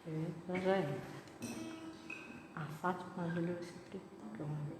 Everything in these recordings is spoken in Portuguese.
Eita, velho. A Fátima olhou esse preto. Vamos ver.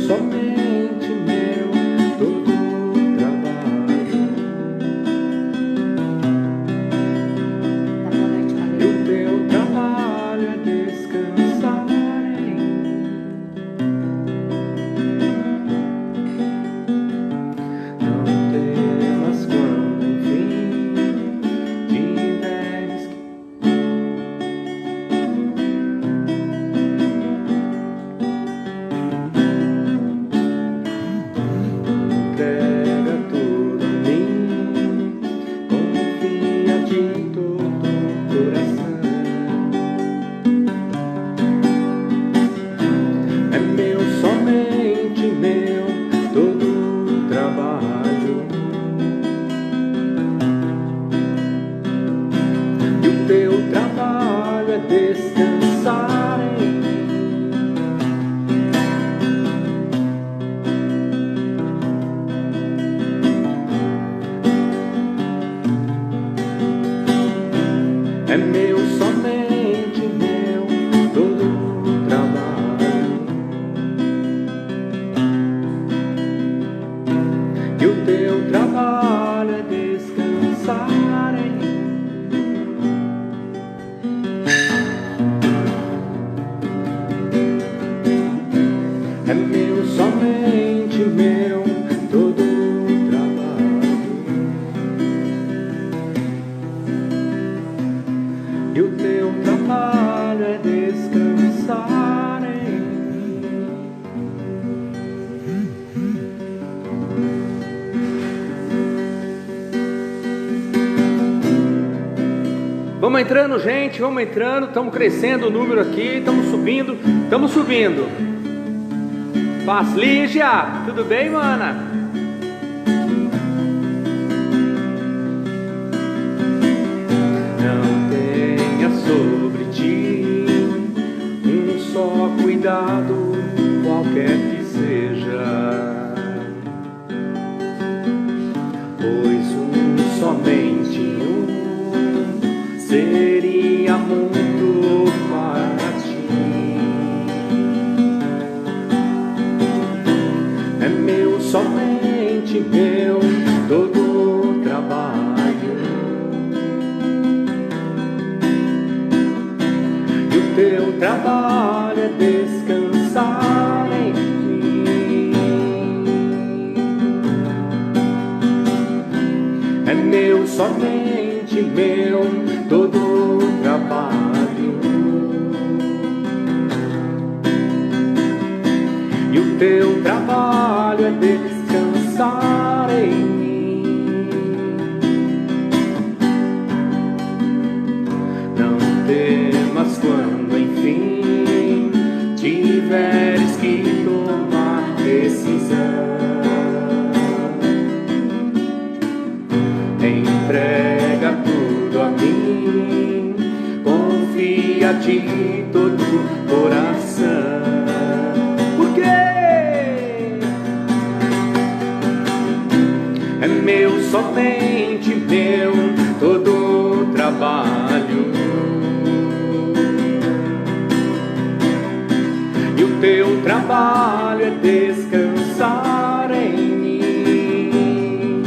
Somente meu todo trabalho e o teu trabalho é descansar em não temas quando enfim tiveres que entrega tudo a mim, confia de todo o coração. É meu, somente meu, todo o trabalho e o teu trabalho é descansar em é meu, somente meu, todo o trabalho e o teu trabalho é descansar em é meu, somente meu, todo o trabalho e o teu trabalho é descansar em Vamos entrando, gente, vamos entrando, estamos crescendo o número aqui, estamos subindo, estamos subindo. Paz, Lígia, tudo bem, mana? Não tenha sobre ti um só cuidado, qualquer que seja, pois somente um seria muito para ti. É meu, somente meu, todo o trabalho e o teu trabalho é descansar em mim. É meu, somente meu, todo o trabalho e o teu trabalho é descansar em mim. Não temas quando enfim tiveres que tomar decisão. Entrega tudo a mim, confia de todo o coração. Por quê? É meu, somente meu, todo o trabalho e o teu trabalho é descansar em mim.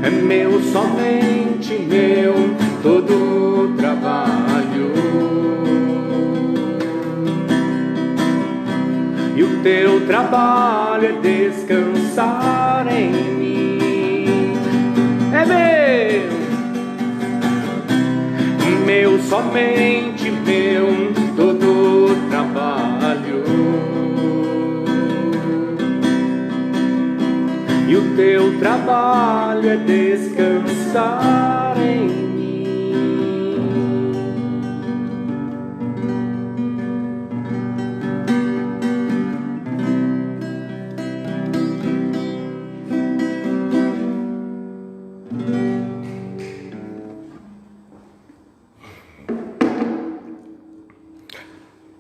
É meu, somente meu, todo o trabalho e o teu trabalho é descansar em mim. É meu, somente meu, todo o trabalho, e o teu trabalho é descansar em mim.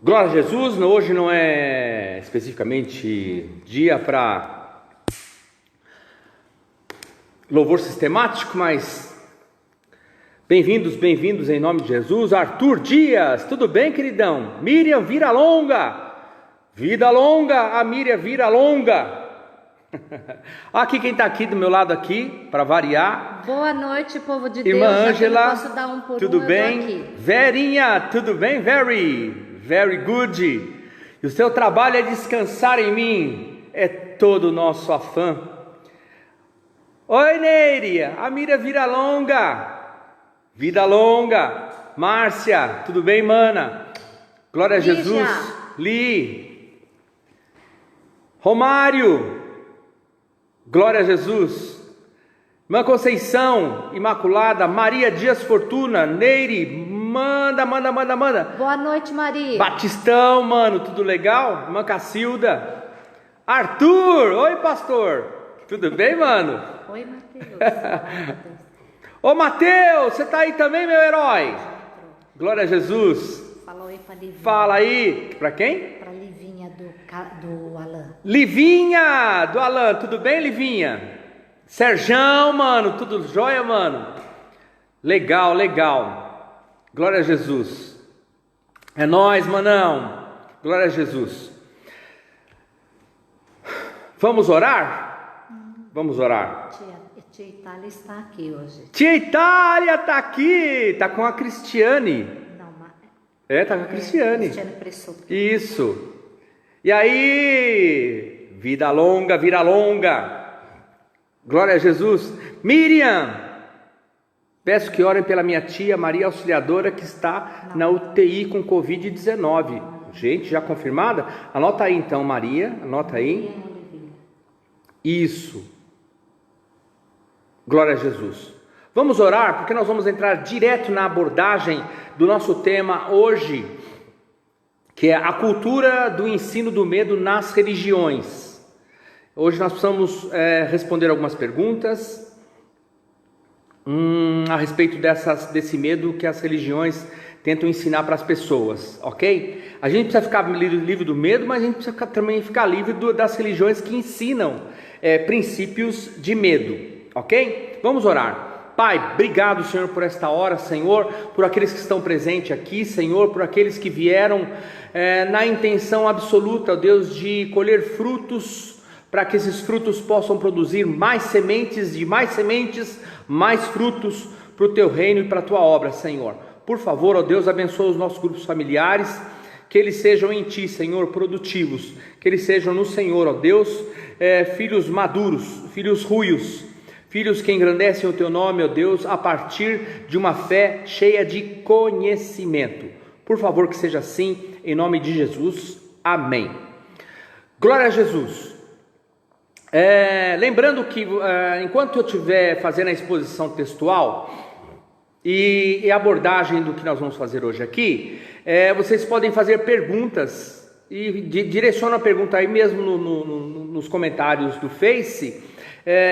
Glória a Jesus. Hoje não é especificamente dia para louvor sistemático, mas bem-vindos em nome de Jesus. Arthur Dias, tudo bem, queridão? Miriam Vira Longa, vida longa, a Miriam Vira Longa. Aqui quem está aqui do meu lado aqui, para variar. Boa noite, povo de Irmã Deus. Ângela, Posso dar um por tudo um, bem? eu tô aqui. Verinha, tudo bem? Very good. E o seu trabalho é descansar em mim, é todo o nosso afã. Oi, Neiria, a Miriam Vira Longa, vida longa. Márcia, tudo bem, mana? Glória a Jesus. Li, Romário, glória a Jesus. Irmã Conceição Imaculada, Maria Dias Fortuna, Neire, manda. Boa noite, Maria. Batistão, mano, tudo legal? Irmã Cacilda. Arthur, oi, pastor. Tudo bem, mano? Oi, Mateus. Ô, Mateus, você tá aí também, meu herói? Glória a Jesus. Fala oi pra Livinha. Fala aí, pra quem? Pra Livinha do Alan. Livinha, do Alan, tudo bem, Livinha? Serjão, mano, tudo jóia, mano? Legal. Glória a Jesus. É nóis, manão. Glória a Jesus. Vamos orar? Vamos orar. Tia Itália está aqui hoje. Tia Itália tá aqui, tá com a Cristiane. Não, mas... Tá com a Cristiane. Cristiane Pressoto. Isso. E aí, vida longa, vira longa. Glória a Jesus. Miriam, peço que orem pela minha tia Maria Auxiliadora, que está na UTI com Covid-19. Gente, já confirmada? Anota aí então, Maria, anota aí. Isso. Glória a Jesus. Vamos orar, porque nós vamos entrar direto na abordagem do nosso tema hoje, que é a cultura do ensino do medo nas religiões. Hoje nós precisamos responder algumas perguntas a respeito desse medo que as religiões tentam ensinar para as pessoas, ok? A gente precisa ficar livre do medo, mas a gente precisa também ficar livre das religiões que ensinam princípios de medo, ok? Vamos orar. Pai, obrigado, Senhor, por esta hora, Senhor, por aqueles que estão presentes aqui, Senhor, por aqueles que vieram na intenção absoluta, Deus, de colher frutos, para que esses frutos possam produzir mais sementes, mais frutos para o Teu reino e para a Tua obra, Senhor. Por favor, ó Deus, abençoa os nossos grupos familiares, que eles sejam em Ti, Senhor, produtivos, que eles sejam no Senhor, ó Deus, filhos maduros, filhos ruios, filhos que engrandecem o Teu nome, ó Deus, a partir de uma fé cheia de conhecimento. Por favor, que seja assim, em nome de Jesus. Amém. Glória a Jesus. Lembrando que enquanto eu estiver fazendo a exposição textual e a abordagem do que nós vamos fazer hoje aqui, vocês podem fazer perguntas e direciona a pergunta aí mesmo nos comentários do Face,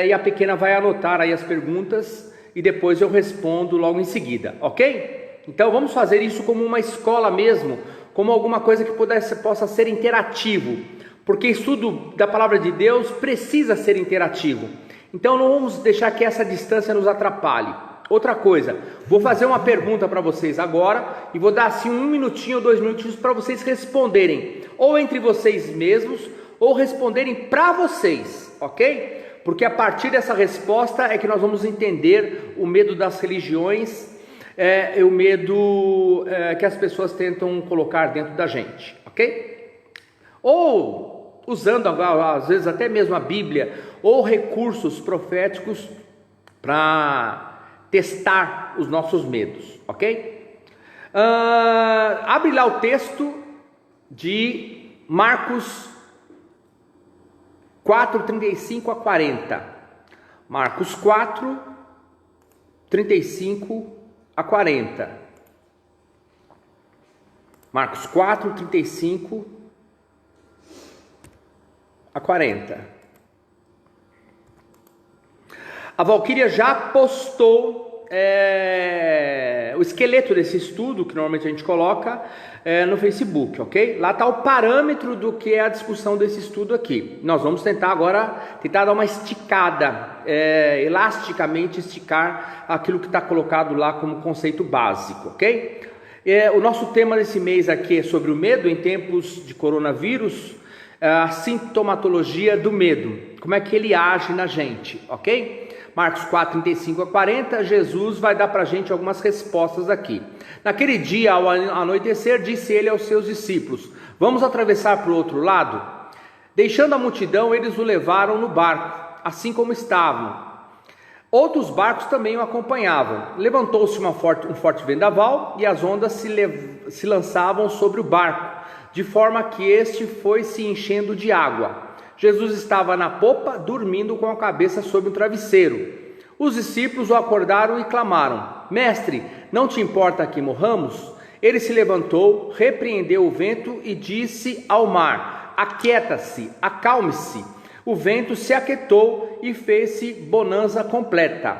e a pequena vai anotar aí as perguntas e depois eu respondo logo em seguida, ok? Então vamos fazer isso como uma escola mesmo, como alguma coisa que possa ser interativo, porque estudo da palavra de Deus precisa ser interativo. Então não vamos deixar que essa distância nos atrapalhe. Outra coisa, vou fazer uma pergunta para vocês agora e vou dar assim 1 minutinho ou 2 minutinhos para vocês responderem, ou entre vocês mesmos, ou responderem para vocês, ok? Porque a partir dessa resposta é que nós vamos entender o medo das religiões, o medo que as pessoas tentam colocar dentro da gente, ok? Ou usando às vezes até mesmo a Bíblia ou recursos proféticos para testar os nossos medos, ok? Abre lá o texto de Marcos 4, 35 a 40. Marcos 4, 35 a 40. Marcos 4, 35 a 40. A Valquíria já postou o esqueleto desse estudo, que normalmente a gente coloca no Facebook, ok? Lá está o parâmetro do que é a discussão desse estudo aqui. Nós vamos tentar agora dar uma esticada, elasticamente esticar aquilo que está colocado lá como conceito básico, ok? O nosso tema desse mês aqui é sobre o medo em tempos de coronavírus, a sintomatologia do medo, como é que ele age na gente, ok? Marcos 4, 35 a 40, Jesus vai dar para a gente algumas respostas aqui. Naquele dia, ao anoitecer, disse ele aos seus discípulos: vamos atravessar para o outro lado? Deixando a multidão, eles o levaram no barco, assim como estavam. Outros barcos também o acompanhavam. Levantou-se um forte vendaval e as ondas se lançavam sobre o barco, de forma que este foi se enchendo de água. Jesus estava na popa, dormindo com a cabeça sobre o travesseiro. Os discípulos o acordaram e clamaram: Mestre, não te importa que morramos? Ele se levantou, repreendeu o vento e disse ao mar: Aquieta-se, acalme-se. O vento se aquietou e fez-se bonança completa.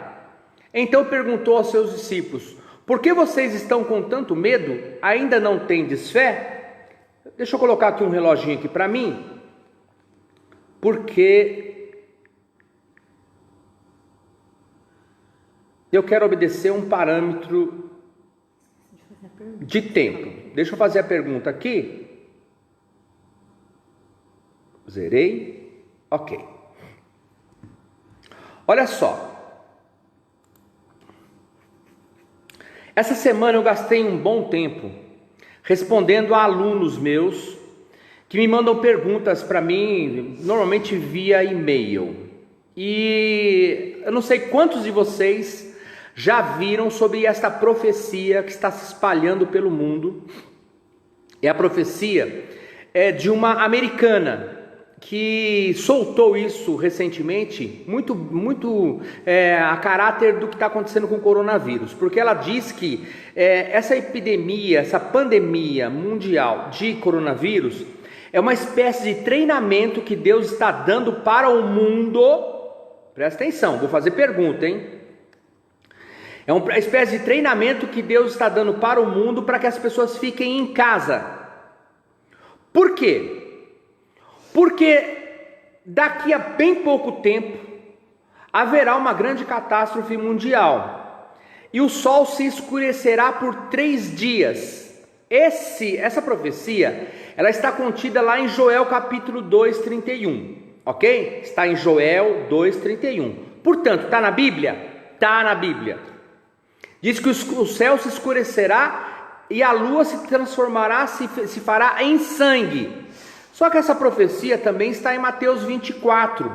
Então perguntou aos seus discípulos: Por que vocês estão com tanto medo? Ainda não tendes fé? Deixa eu colocar aqui um reloginho aqui para mim. Porque eu quero obedecer um parâmetro de tempo. Deixa eu fazer a pergunta aqui. Zerei. Ok. Olha só. Essa semana eu gastei um bom tempo respondendo a alunos meus que me mandam perguntas para mim, normalmente via e-mail. E eu não sei quantos de vocês já viram sobre esta profecia que está se espalhando pelo mundo. É a profecia de uma americana que soltou isso recentemente, muito a caráter do que está acontecendo com o coronavírus, porque ela diz que essa epidemia, essa pandemia mundial de coronavírus é uma espécie de treinamento que Deus está dando para o mundo. Presta atenção, vou fazer pergunta, hein? É uma espécie de treinamento que Deus está dando para o mundo para que as pessoas fiquem em casa. Por quê? Porque daqui a bem pouco tempo haverá uma grande catástrofe mundial e o sol se escurecerá por 3 dias. Essa profecia, ela está contida lá em Joel capítulo 2, 31, ok? Está em Joel 2, 31. Portanto, está na Bíblia? Está na Bíblia. Diz que o céu se escurecerá e a lua se transformará, se fará em sangue. Só que essa profecia também está em Mateus 24,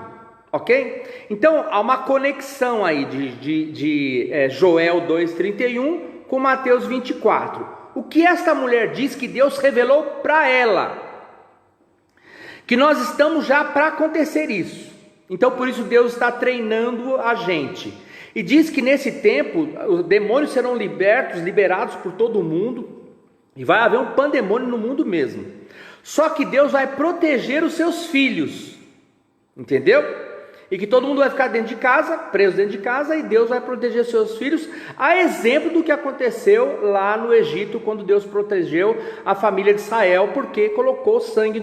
ok? Então, há uma conexão aí de Joel 2, 31 com Mateus 24. O que esta mulher diz que Deus revelou para ela? Que nós estamos já para acontecer isso. Então por isso Deus está treinando a gente. E diz que nesse tempo os demônios serão liberados por todo o mundo. E vai haver um pandemônio no mundo mesmo. Só que Deus vai proteger os seus filhos. Entendeu? E que todo mundo vai ficar dentro de casa, preso dentro de casa, e Deus vai proteger seus filhos, a exemplo do que aconteceu lá no Egito, quando Deus protegeu a família de Israel, porque colocou sangue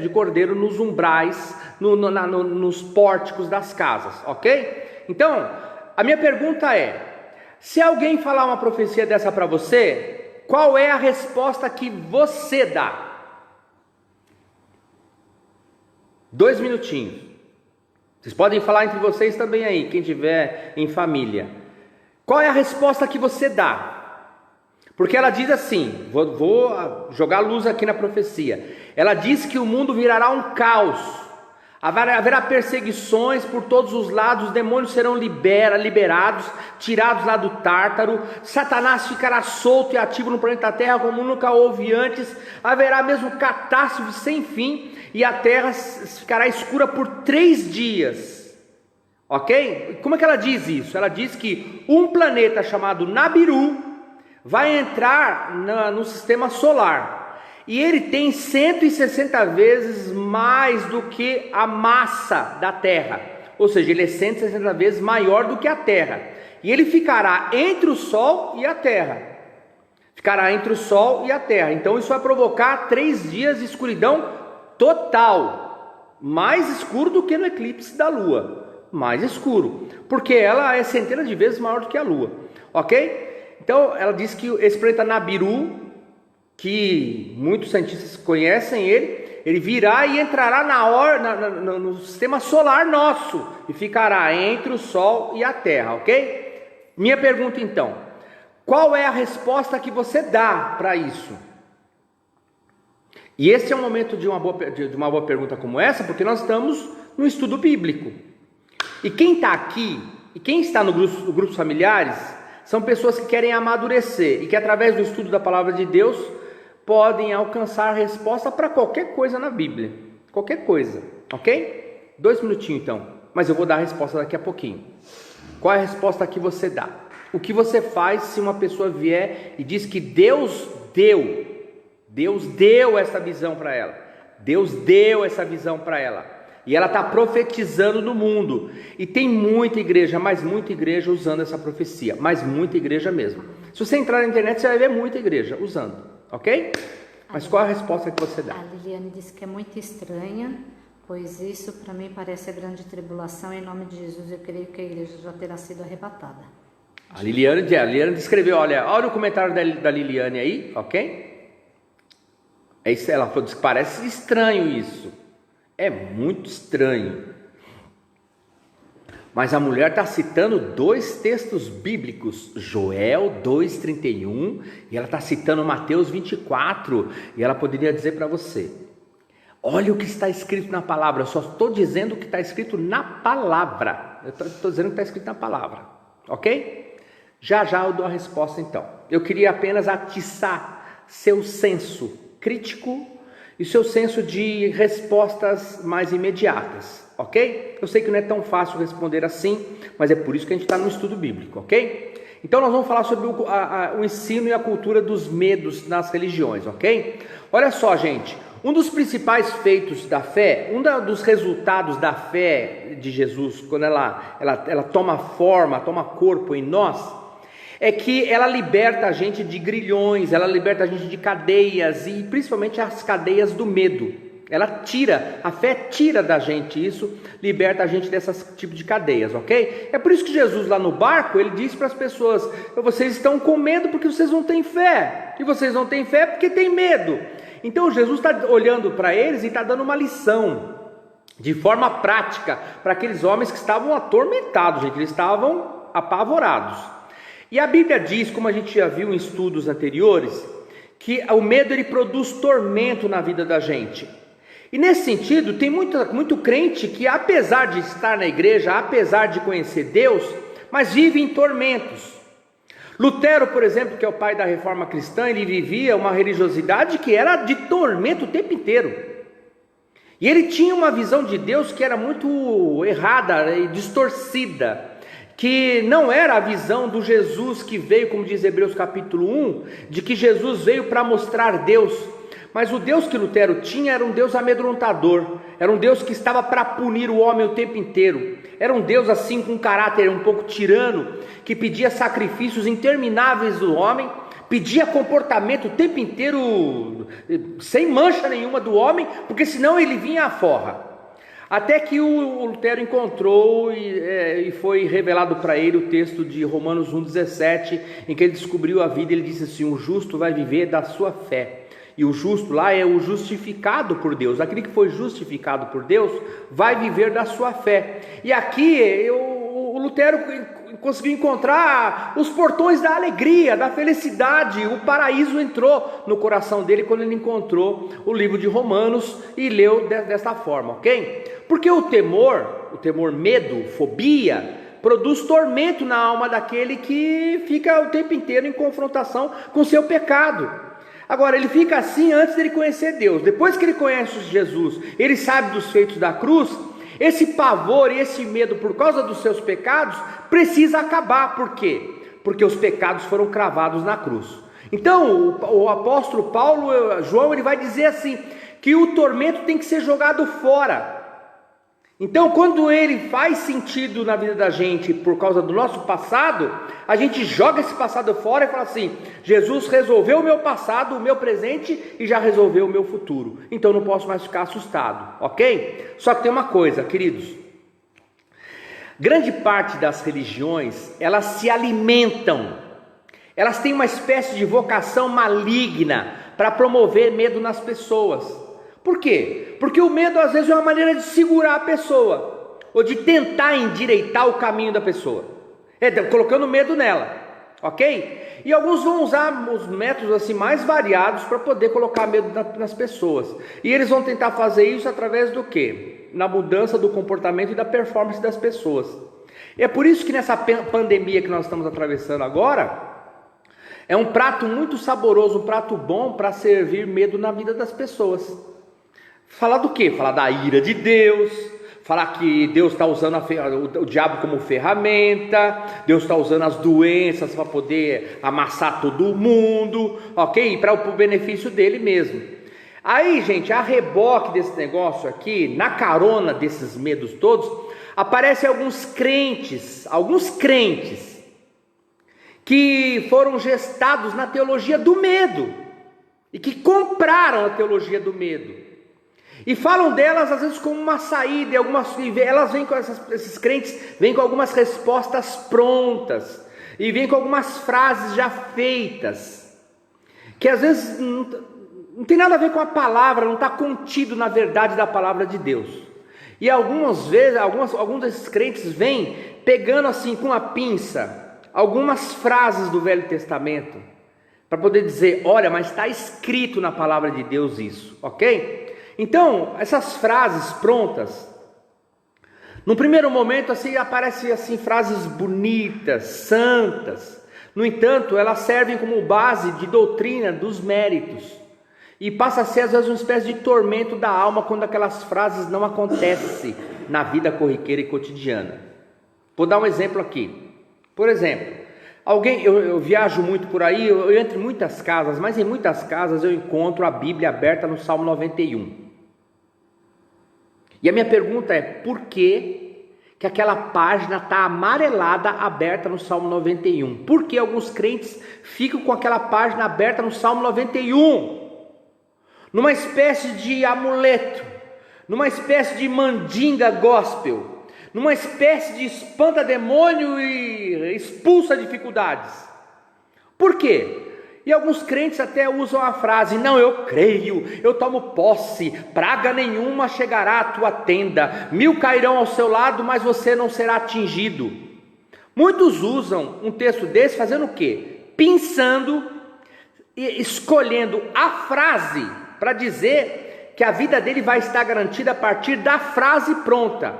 de cordeiro nos umbrais, nos pórticos das casas, ok? Então, a minha pergunta é, se alguém falar uma profecia dessa para você, qual é a resposta que você dá? 2 minutinhos. Vocês podem falar entre vocês também aí, quem tiver em família. Qual é a resposta que você dá? Porque ela diz assim, vou jogar luz aqui na profecia. Ela diz que o mundo virará um caos, haverá perseguições por todos os lados, os demônios serão liberados, tirados lá do Tártaro, Satanás ficará solto e ativo no planeta Terra como nunca houve antes, haverá mesmo catástrofe sem fim, e a Terra ficará escura por 3 dias, ok? Como é que ela diz isso? Ela diz que um planeta chamado Nabiru vai entrar no sistema solar, e ele tem 160 vezes mais do que a massa da Terra, ou seja, ele é 160 vezes maior do que a Terra, e ele ficará entre o Sol e a Terra, então isso vai provocar 3 dias de escuridão total, mais escuro do que no eclipse da Lua, mais escuro, porque ela é centenas de vezes maior do que a Lua, ok? Então ela diz que esse planeta Nabiru, que muitos cientistas conhecem ele virá e entrará no sistema solar nosso, e ficará entre o Sol e a Terra, ok? Minha pergunta então, qual é a resposta que você dá para isso? E esse é o momento de uma boa pergunta como essa, porque nós estamos no estudo bíblico, e quem está aqui, e quem está no grupos familiares, são pessoas que querem amadurecer, e que através do estudo da palavra de Deus, podem alcançar a resposta para qualquer coisa na Bíblia, qualquer coisa, ok? 2 minutinhos então, mas eu vou dar a resposta daqui a pouquinho. Qual é a resposta que você dá? O que você faz se uma pessoa vier e diz que Deus deu essa visão para ela, e ela está profetizando no mundo, e tem muita igreja, mas muita igreja usando essa profecia, mas muita igreja mesmo. Se você entrar na internet, você vai ver muita igreja usando, ok? Mas qual é a resposta que você dá? A Liliane disse que é muito estranha, pois isso para mim parece a grande tribulação. Em nome de Jesus, eu creio que a igreja já terá sido arrebatada. A Liliane descreveu, olha o comentário da Liliane aí, ok? É isso, ela falou que parece estranho isso. É muito estranho. Mas a mulher está citando 2 textos bíblicos, Joel 2,31, e ela está citando Mateus 24, e ela poderia dizer para você, olha o que está escrito na palavra, eu só estou dizendo o que está escrito na palavra, eu estou dizendo o que está escrito na palavra, ok? Já eu dou a resposta então. Eu queria apenas atiçar seu senso crítico e seu senso de respostas mais imediatas, ok? Eu sei que não é tão fácil responder assim, mas é por isso que a gente está no estudo bíblico, ok? Então nós vamos falar sobre o ensino e a cultura dos medos nas religiões, ok? Olha só, gente, um dos principais feitos da fé, dos resultados da fé de Jesus, quando ela toma forma, toma corpo em nós, é que ela liberta a gente de grilhões, ela liberta a gente de cadeias, e principalmente as cadeias do medo. A fé tira da gente isso, liberta a gente dessas tipos de cadeias, ok? É por isso que Jesus lá no barco, ele disse para as pessoas, vocês estão com medo porque vocês não têm fé, e vocês não têm fé porque têm medo. Então Jesus está olhando para eles e está dando uma lição, de forma prática, para aqueles homens que estavam atormentados, gente, eles estavam apavorados. E a Bíblia diz, como a gente já viu em estudos anteriores, que o medo ele produz tormento na vida da gente. E nesse sentido, tem muito crente que, apesar de estar na igreja, apesar de conhecer Deus, mas vive em tormentos. Lutero, por exemplo, que é o pai da reforma cristã, ele vivia uma religiosidade que era de tormento o tempo inteiro. E ele tinha uma visão de Deus que era muito errada e distorcida, que não era a visão do Jesus que veio, como diz Hebreus capítulo 1, de que Jesus veio para mostrar Deus, mas o Deus que Lutero tinha era um Deus amedrontador, era um Deus que estava para punir o homem o tempo inteiro, era um Deus assim com um caráter um pouco tirano, que pedia sacrifícios intermináveis do homem, pedia comportamento o tempo inteiro, sem mancha nenhuma do homem, porque senão ele vinha à forra. Até que o Lutero encontrou e foi revelado para ele o texto de Romanos 1,17, em que ele descobriu a vida. Ele disse assim: o justo vai viver da sua fé. E o justo lá é o justificado por Deus. Aquele que foi justificado por Deus vai viver da sua fé. E aqui o o Lutero conseguiu encontrar os portões da alegria, da felicidade. O paraíso entrou no coração dele quando ele encontrou o livro de Romanos e leu desta forma, ok? Porque o temor, medo, fobia, produz tormento na alma daquele que fica o tempo inteiro em confrontação com seu pecado. Agora, ele fica assim antes dele conhecer Deus. Depois que ele conhece Jesus, ele sabe dos feitos da cruz. Esse pavor e esse medo por causa dos seus pecados precisa acabar. Por quê? Porque os pecados foram cravados na cruz. Então o apóstolo João, ele vai dizer assim, que o tormento tem que ser jogado fora. Então, quando ele faz sentido na vida da gente por causa do nosso passado, a gente joga esse passado fora e fala assim: Jesus resolveu o meu passado, o meu presente e já resolveu o meu futuro. Então não posso mais ficar assustado, ok? Só que tem uma coisa, queridos. Grande parte das religiões, elas se alimentam, elas têm uma espécie de vocação maligna para promover medo nas pessoas. Por quê? Porque o medo às vezes é uma maneira de segurar a pessoa, ou de tentar endireitar o caminho da pessoa, colocando medo nela, ok? E alguns vão usar os métodos assim mais variados para poder colocar medo nas pessoas. E eles vão tentar fazer isso através do quê? Na mudança do comportamento e da performance das pessoas. E é por isso que nessa pandemia que nós estamos atravessando agora, é um prato muito saboroso, um prato bom para servir medo na vida das pessoas. Falar do quê? Falar da ira de Deus, falar que Deus está usando o diabo como ferramenta, Deus está usando as doenças para poder amassar todo mundo, ok? Para o benefício dele mesmo. Aí, gente, a reboque desse negócio aqui, na carona desses medos todos, aparecem alguns crentes que foram gestados na teologia do medo e que compraram a teologia do medo. E falam delas às vezes como uma saída, elas vêm com esses crentes vêm com algumas respostas prontas, e vêm com algumas frases já feitas, que às vezes não tem nada a ver com a palavra, não está contido na verdade da palavra de Deus. E algumas vezes, alguns desses crentes vêm pegando assim com a pinça, algumas frases do Velho Testamento, para poder dizer, olha, mas está escrito na palavra de Deus isso, ok? Então, essas frases prontas, no primeiro momento assim, aparecem assim, frases bonitas, santas. No entanto, elas servem como base de doutrina dos méritos. E passa a ser às vezes uma espécie de tormento da alma quando aquelas frases não acontecem na vida corriqueira e cotidiana. Vou dar um exemplo aqui. Por exemplo, eu viajo muito por aí, eu entro em muitas casas, mas em muitas casas eu encontro a Bíblia aberta no Salmo 91. E a minha pergunta é, por que aquela página está amarelada aberta no Salmo 91? Por que alguns crentes ficam com aquela página aberta no Salmo 91? Numa espécie de amuleto, numa espécie de mandinga gospel, numa espécie de espanta-demônio e expulsa dificuldades. Por quê? E alguns crentes até usam a frase, não, eu creio, eu tomo posse, praga nenhuma chegará à tua tenda, 1000 cairão ao seu lado, mas você não será atingido. Muitos usam um texto desse fazendo o quê? Pensando e escolhendo a frase para dizer que a vida dele vai estar garantida a partir da frase pronta.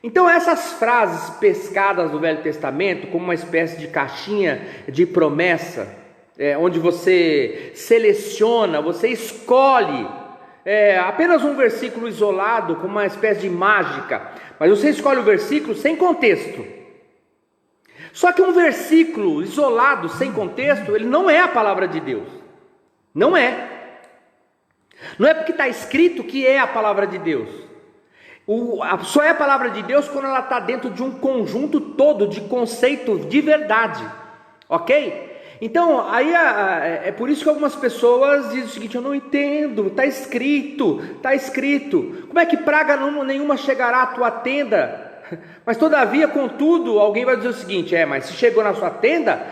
Então essas frases pescadas do Velho Testamento, como uma espécie de caixinha de promessa, onde você seleciona, você escolhe apenas um versículo isolado, como uma espécie de mágica, mas você escolhe o versículo sem contexto. Só que um versículo isolado, sem contexto, ele não é a palavra de Deus. Não é. Não é porque está escrito que é a palavra de Deus. Só é a palavra de Deus quando ela está dentro de um conjunto todo de conceito de verdade. Ok? Então, aí é por isso que algumas pessoas dizem o seguinte, eu não entendo, está escrito. Como é que praga nenhuma chegará à tua tenda? Mas todavia, contudo, alguém vai dizer o seguinte, mas se chegou na sua tenda,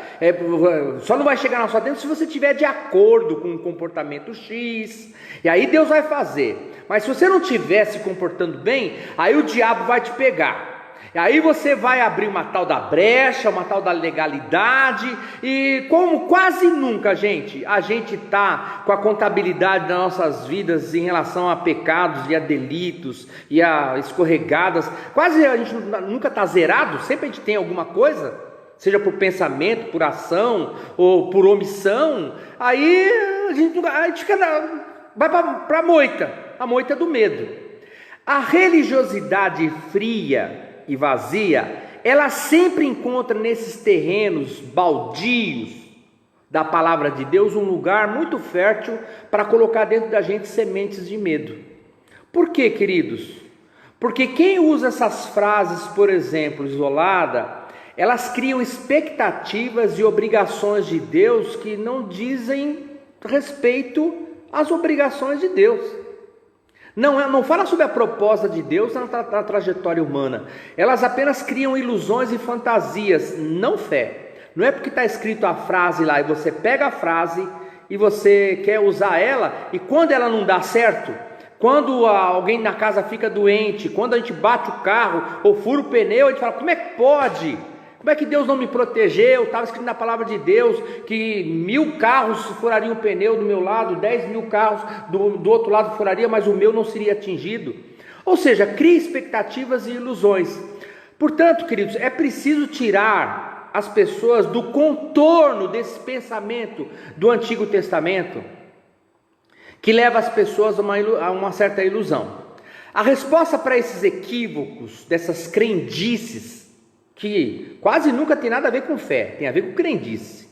só não vai chegar na sua tenda se você estiver de acordo com um comportamento X, e aí Deus vai fazer. Mas se você não estiver se comportando bem, aí o diabo vai te pegar. E aí você vai abrir uma tal da brecha, uma tal da legalidade, e como quase nunca, gente, a gente está com a contabilidade das nossas vidas em relação a pecados e a delitos e a escorregadas, quase a gente nunca está zerado, sempre a gente tem alguma coisa, seja por pensamento, por ação ou por omissão, aí a gente vai para a moita do medo. A religiosidade fria e vazia, ela sempre encontra nesses terrenos baldios da palavra de Deus um lugar muito fértil para colocar dentro da gente sementes de medo. Por quê, queridos? Porque quem usa essas frases, por exemplo, isolada, elas criam expectativas e obrigações de Deus que não dizem respeito às obrigações de Deus. Não fala sobre a proposta de Deus na trajetória humana. Elas apenas criam ilusões e fantasias, não fé. Não é porque está escrito a frase lá e você pega a frase e você quer usar ela, e quando ela não dá certo, quando alguém na casa fica doente, quando a gente bate o carro ou fura o pneu, a gente fala: como é que pode? Como é que Deus não me protegeu? Estava escrito na palavra de Deus que 1000 carros furariam o pneu do meu lado, 10.000 carros do outro lado furaria, mas o meu não seria atingido. Ou seja, cria expectativas e ilusões. Portanto, queridos, é preciso tirar as pessoas do contorno desse pensamento do Antigo Testamento, que leva as pessoas a uma certa ilusão. A resposta para esses equívocos, dessas crendices, que quase nunca tem nada a ver com fé, tem a ver com crendice.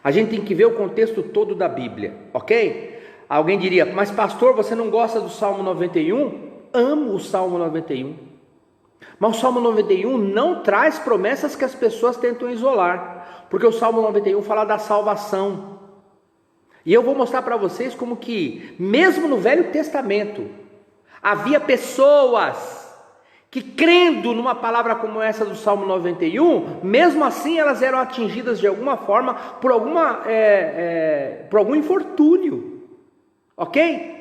A gente tem que ver o contexto todo da Bíblia, ok? Alguém diria: mas pastor, você não gosta do Salmo 91? Amo o Salmo 91. Mas o Salmo 91 não traz promessas que as pessoas tentam isolar, porque o Salmo 91 fala da salvação. E eu vou mostrar para vocês como que, mesmo no Velho Testamento, havia pessoas que, crendo numa palavra como essa do Salmo 91, mesmo assim elas eram atingidas de alguma forma por algum infortúnio, ok?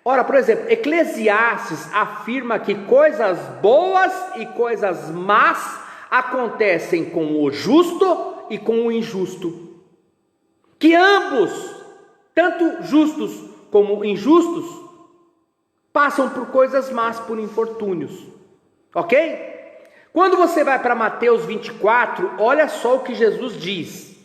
Ora, por exemplo, Eclesiastes afirma que coisas boas e coisas más acontecem com o justo e com o injusto, que ambos, tanto justos como injustos, passam por coisas más, por infortúnios. Ok? Quando você vai para Mateus 24, olha só o que Jesus diz.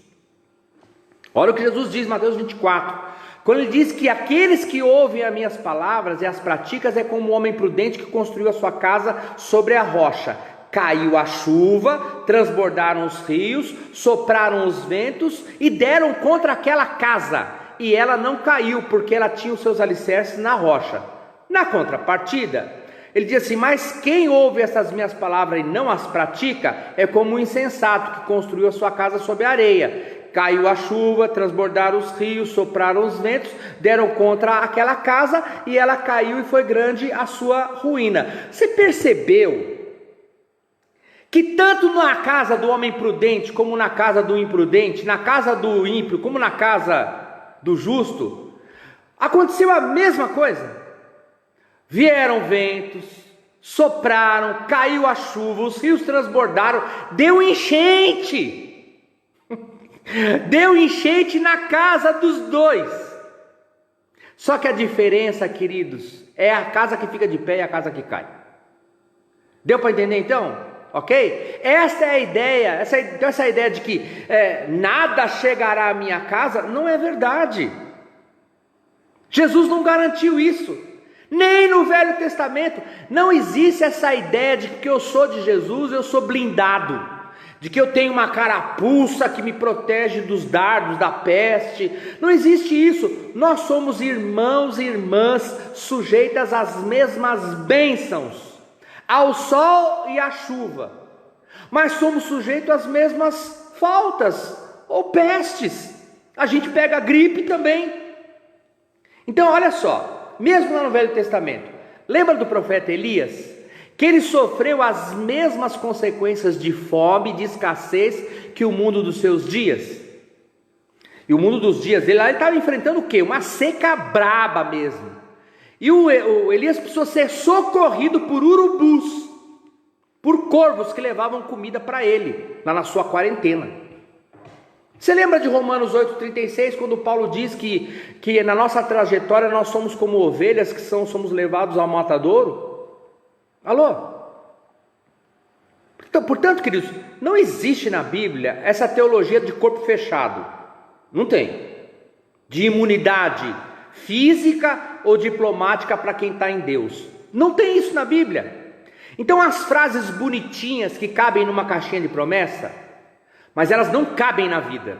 Olha o que Jesus diz, Mateus 24. Quando ele diz que aqueles que ouvem as minhas palavras e as praticam é como um homem prudente que construiu a sua casa sobre a rocha. Caiu a chuva, transbordaram os rios, sopraram os ventos e deram contra aquela casa. E ela não caiu, porque ela tinha os seus alicerces na rocha. Na contrapartida, ele diz assim: mas quem ouve essas minhas palavras e não as pratica é como um insensato que construiu a sua casa sobre a areia. Caiu a chuva, transbordaram os rios, sopraram os ventos, deram contra aquela casa e ela caiu e foi grande a sua ruína. Você percebeu que tanto na casa do homem prudente como na casa do imprudente, na casa do ímpio como na casa do justo, aconteceu a mesma coisa? Vieram ventos, sopraram, caiu a chuva, os rios transbordaram, deu enchente. Deu enchente na casa dos dois. Só que a diferença, queridos, é a casa que fica de pé e a casa que cai. Deu para entender então? Ok? Essa é a ideia. Essa ideia de que nada chegará à minha casa não é verdade. Jesus não garantiu isso. Nem no Velho Testamento não existe essa ideia de que eu sou de Jesus, eu sou blindado, de que eu tenho uma carapuça que me protege dos dardos da peste. Não existe isso. Nós somos irmãos e irmãs sujeitas às mesmas bênçãos, ao sol e à chuva, mas somos sujeitos às mesmas faltas ou pestes. A gente pega gripe também. Então olha só, mesmo lá no Velho Testamento, lembra do profeta Elias? Que ele sofreu as mesmas consequências de fome, de escassez que o mundo dos seus dias. E o mundo dos dias dele, lá ele estava enfrentando o quê? Uma seca braba mesmo. E o Elias precisou ser socorrido por urubus, por corvos que levavam comida para ele, lá na sua quarentena. Você lembra de Romanos 8,36, quando Paulo diz que na nossa trajetória nós somos como ovelhas que somos levados ao matadouro? Alô? Portanto, queridos, não existe na Bíblia essa teologia de corpo fechado. Não tem. De imunidade física ou diplomática para quem está em Deus. Não tem isso na Bíblia. Então as frases bonitinhas que cabem numa caixinha de promessa, mas elas não cabem na vida.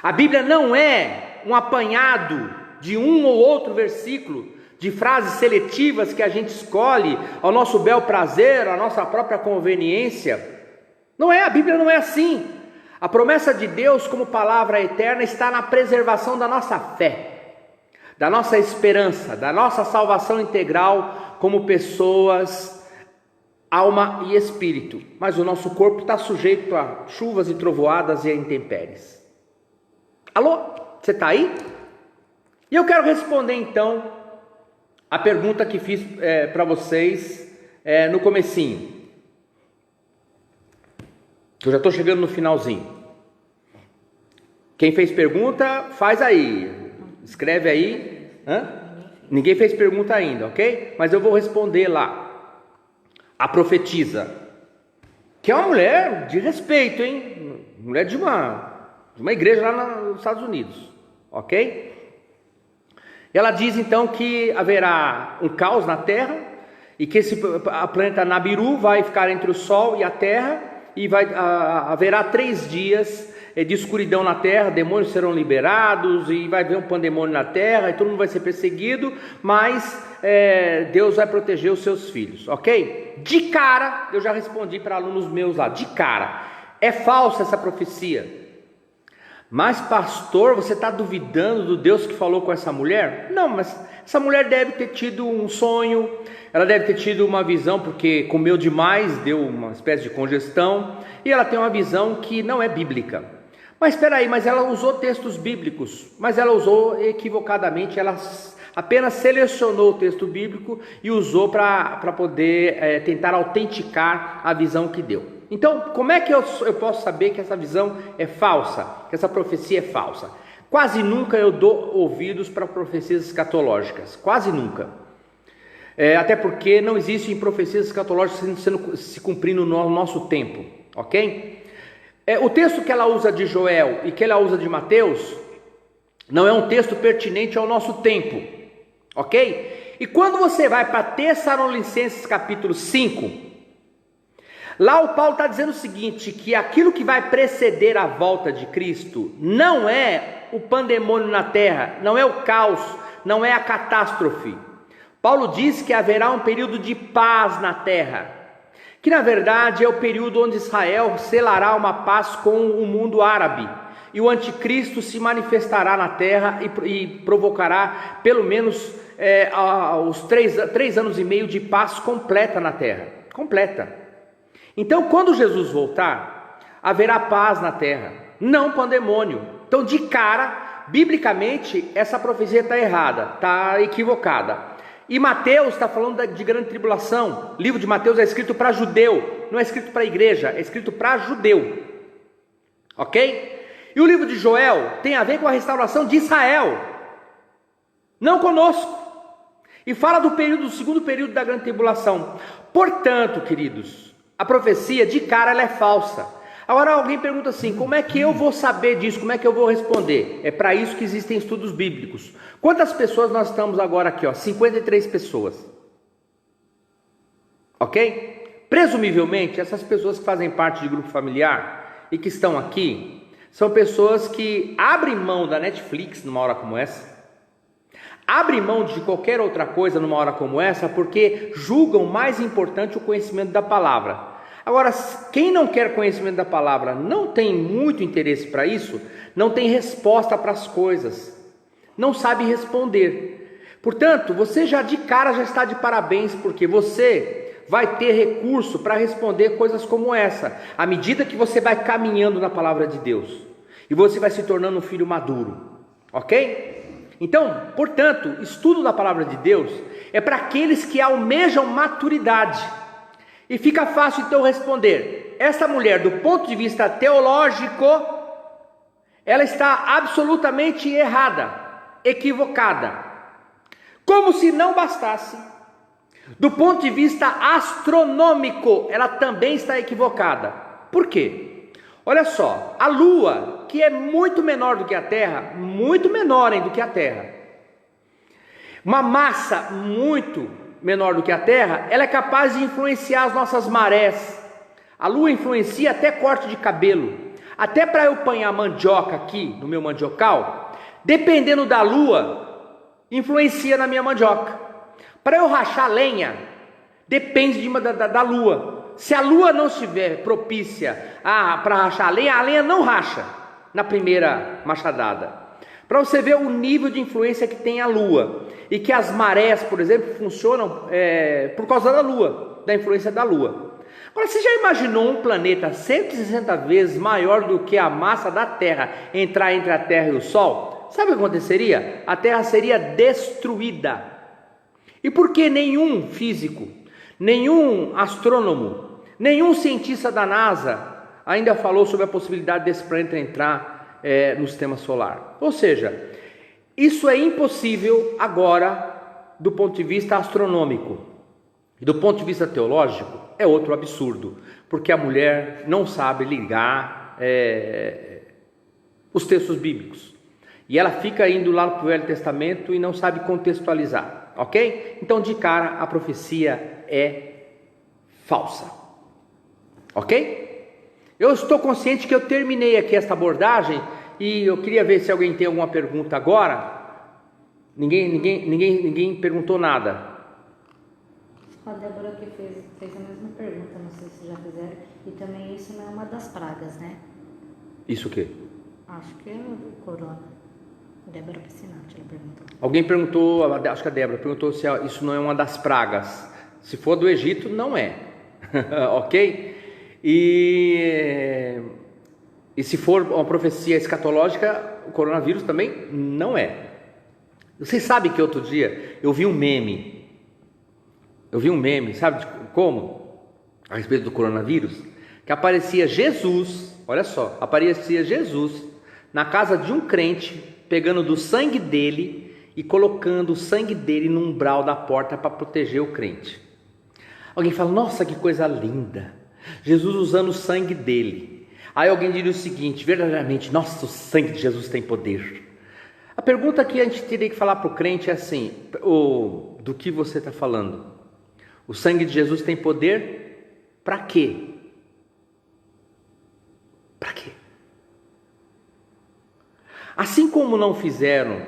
A Bíblia não é um apanhado de um ou outro versículo, de frases seletivas que a gente escolhe ao nosso bel prazer, à nossa própria conveniência. Não é, a Bíblia não é assim. A promessa de Deus como palavra eterna está na preservação da nossa fé, da nossa esperança, da nossa salvação integral como pessoas, alma e espírito. Mas o nosso corpo está sujeito a chuvas e trovoadas e a intempéries. Alô? Você está aí? E eu quero responder então a pergunta que fiz para vocês no comecinho. Eu já estou chegando no finalzinho. Quem fez pergunta, faz aí. Escreve aí. Ninguém fez pergunta ainda, ok? Mas eu vou responder lá. A profetisa, que é uma mulher de respeito, hein? Mulher de uma igreja lá nos Estados Unidos, ok? Ela diz então que haverá um caos na Terra e que a planeta Nabiru vai ficar entre o Sol e a Terra e haverá 3 dias de escuridão na Terra, demônios serão liberados e vai haver um pandemônio na Terra e todo mundo vai ser perseguido, mas Deus vai proteger os seus filhos, ok? De cara, eu já respondi para alunos meus lá, de cara, é falsa essa profecia. Mas pastor, você está duvidando do Deus que falou com essa mulher? Não, mas essa mulher deve ter tido um sonho, ela deve ter tido uma visão, porque comeu demais, deu uma espécie de congestão, e ela tem uma visão que não é bíblica. Mas espera aí, mas ela usou textos bíblicos, mas ela usou equivocadamente, ela apenas selecionou o texto bíblico e usou para poder tentar autenticar a visão que deu. Então, como é que eu posso saber que essa visão é falsa, que essa profecia é falsa? Quase nunca eu dou ouvidos para profecias escatológicas, quase nunca. Até porque não existem profecias escatológicas se cumprindo no nosso tempo, ok? O texto que ela usa de Joel e que ela usa de Mateus não é um texto pertinente ao nosso tempo, ok? E quando você vai para Tessalonicenses capítulo 5, lá o Paulo está dizendo o seguinte, que aquilo que vai preceder a volta de Cristo não é o pandemônio na terra, não é o caos, não é a catástrofe. Paulo diz que haverá um período de paz na terra, que na verdade é o período onde Israel selará uma paz com o mundo árabe, e o anticristo se manifestará na terra e provocará pelo menos os 3 anos e meio de paz completa na terra, completa. Então, quando Jesus voltar, haverá paz na terra, não pandemônio. Então, de cara, biblicamente, essa profecia está errada, está equivocada. E Mateus está falando de grande tribulação. O livro de Mateus é escrito para judeu, não é escrito para a igreja, é escrito para judeu. Ok? E o livro de Joel tem a ver com a restauração de Israel, não conosco. E fala do segundo período da grande tribulação. Portanto, queridos, a profecia de cara ela é falsa. Agora alguém pergunta assim, como é que eu vou saber disso? Como é que eu vou responder? É para isso que existem estudos bíblicos. Quantas pessoas nós estamos agora aqui? 53 pessoas. Ok? Presumivelmente, essas pessoas que fazem parte de grupo familiar e que estão aqui, são pessoas que abrem mão da Netflix numa hora como essa, abrem mão de qualquer outra coisa numa hora como essa, porque julgam mais importante o conhecimento da palavra. Agora, quem não quer conhecimento da palavra, não tem muito interesse para isso, não tem resposta para as coisas, não sabe responder. Portanto, você já de cara já está de parabéns, porque você vai ter recurso para responder coisas como essa, à medida que você vai caminhando na palavra de Deus, e você vai se tornando um filho maduro, ok? Então, portanto, estudo da palavra de Deus é para aqueles que almejam maturidade, E fica fácil então responder. Essa mulher, do ponto de vista teológico, ela está absolutamente errada, equivocada. Como se não bastasse, do ponto de vista astronômico, ela também está equivocada. Por quê? Olha só, a Lua, que é muito menor do que a Terra, muito menor do que a Terra, uma massa muito menor do que a Terra, ela é capaz de influenciar as nossas marés. A Lua influencia até corte de cabelo, até para eu apanhar mandioca aqui no meu mandiocal, dependendo da Lua, influencia na minha mandioca. Para eu rachar lenha, depende da Lua. Se a Lua não estiver propícia para rachar a lenha não racha na primeira machadada. Para você ver o nível de influência que tem a Lua. E que as marés, por exemplo, funcionam por causa da Lua, da influência da Lua. Agora, você já imaginou um planeta 160 vezes maior do que a massa da Terra entrar entre a Terra e o Sol? Sabe o que aconteceria? A Terra seria destruída. E por que nenhum físico, nenhum astrônomo, nenhum cientista da NASA ainda falou sobre a possibilidade desse planeta entrar no sistema solar? Ou seja, isso é impossível agora do ponto de vista astronômico. E do ponto de vista teológico é outro absurdo, porque a mulher não sabe ligar os textos bíblicos. E ela fica indo lá para o Velho Testamento e não sabe contextualizar, ok? Então de cara a profecia é falsa, ok? Eu estou consciente que eu terminei aqui esta abordagem e eu queria ver se alguém tem alguma pergunta agora. Ninguém perguntou nada. A Débora que fez a mesma pergunta, não sei se já fizeram. E também isso não é uma das pragas, né? Isso o quê? Acho que é o corona. Débora Piscinati, ela perguntou. Alguém perguntou, acho que a Débora perguntou se isso não é uma das pragas. Se for do Egito, não é. Ok? E se for uma profecia escatológica, o coronavírus também não é. Vocês sabem que outro dia eu vi um meme. Sabe como? A respeito do coronavírus, que aparecia Jesus, olha só, aparecia Jesus na casa de um crente, pegando do sangue dele e colocando o sangue dele no umbral da porta para proteger o crente. Alguém fala, nossa, que coisa linda, Jesus usando o sangue dele. Aí alguém diria o seguinte, verdadeiramente, nossa, o sangue de Jesus tem poder. A pergunta que a gente teria que falar para o crente é assim, do que você está falando? O sangue de Jesus tem poder para quê? Para quê? Assim como não fizeram,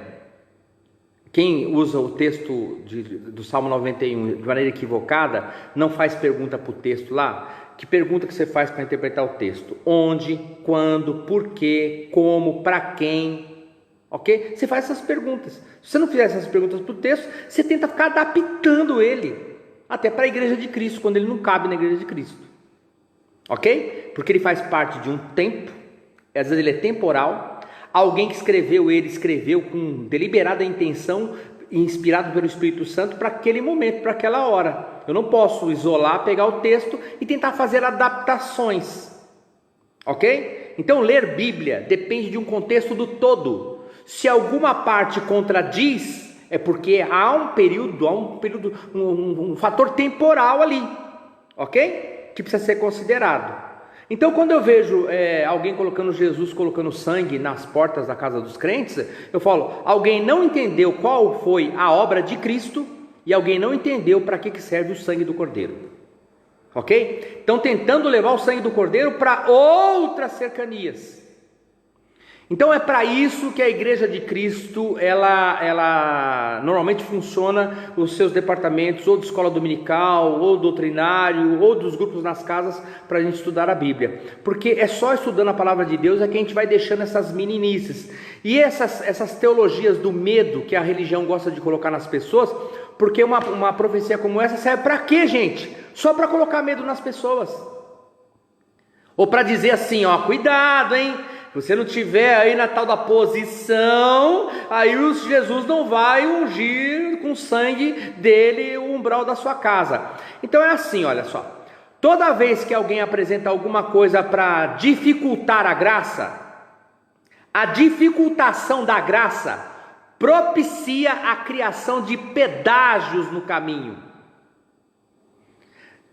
quem usa o texto do Salmo 91 de maneira equivocada, não faz pergunta para o texto lá. Que pergunta que você faz para interpretar o texto? Onde, quando, por quê, como, para quem? Ok? Você faz essas perguntas. Se você não fizer essas perguntas para o texto, você tenta ficar adaptando ele. Até para a igreja de Cristo, quando ele não cabe na igreja de Cristo. Ok? Porque ele faz parte de um tempo, às vezes ele é temporal. Alguém que escreveu com deliberada intenção, inspirado pelo Espírito Santo, para aquele momento, para aquela hora. Eu não posso isolar, pegar o texto e tentar fazer adaptações. Ok? Então ler Bíblia depende de um contexto do todo. Se alguma parte contradiz, é porque há um fator temporal ali, ok? Que precisa ser considerado. Então, quando eu vejo alguém colocando Jesus, colocando sangue nas portas da casa dos crentes, eu falo, alguém não entendeu qual foi a obra de Cristo e alguém não entendeu para que serve o sangue do Cordeiro, ok? Então, tentando levar o sangue do Cordeiro para outras cercanias. Então é para isso que a igreja de Cristo, ela normalmente funciona, os seus departamentos, ou de escola dominical, ou doutrinário, ou dos grupos nas casas, para a gente estudar a Bíblia. Porque é só estudando a palavra de Deus é que a gente vai deixando essas meninices. E essas teologias do medo que a religião gosta de colocar nas pessoas, porque uma profecia como essa serve para quê, gente? Só para colocar medo nas pessoas. Ou para dizer assim, ó, cuidado, hein? Se você não tiver aí na tal da posição, aí Jesus não vai ungir com o sangue dele o umbral da sua casa. Então é assim, olha só. Toda vez que alguém apresenta alguma coisa para dificultar a graça, a dificultação da graça propicia a criação de pedágios no caminho.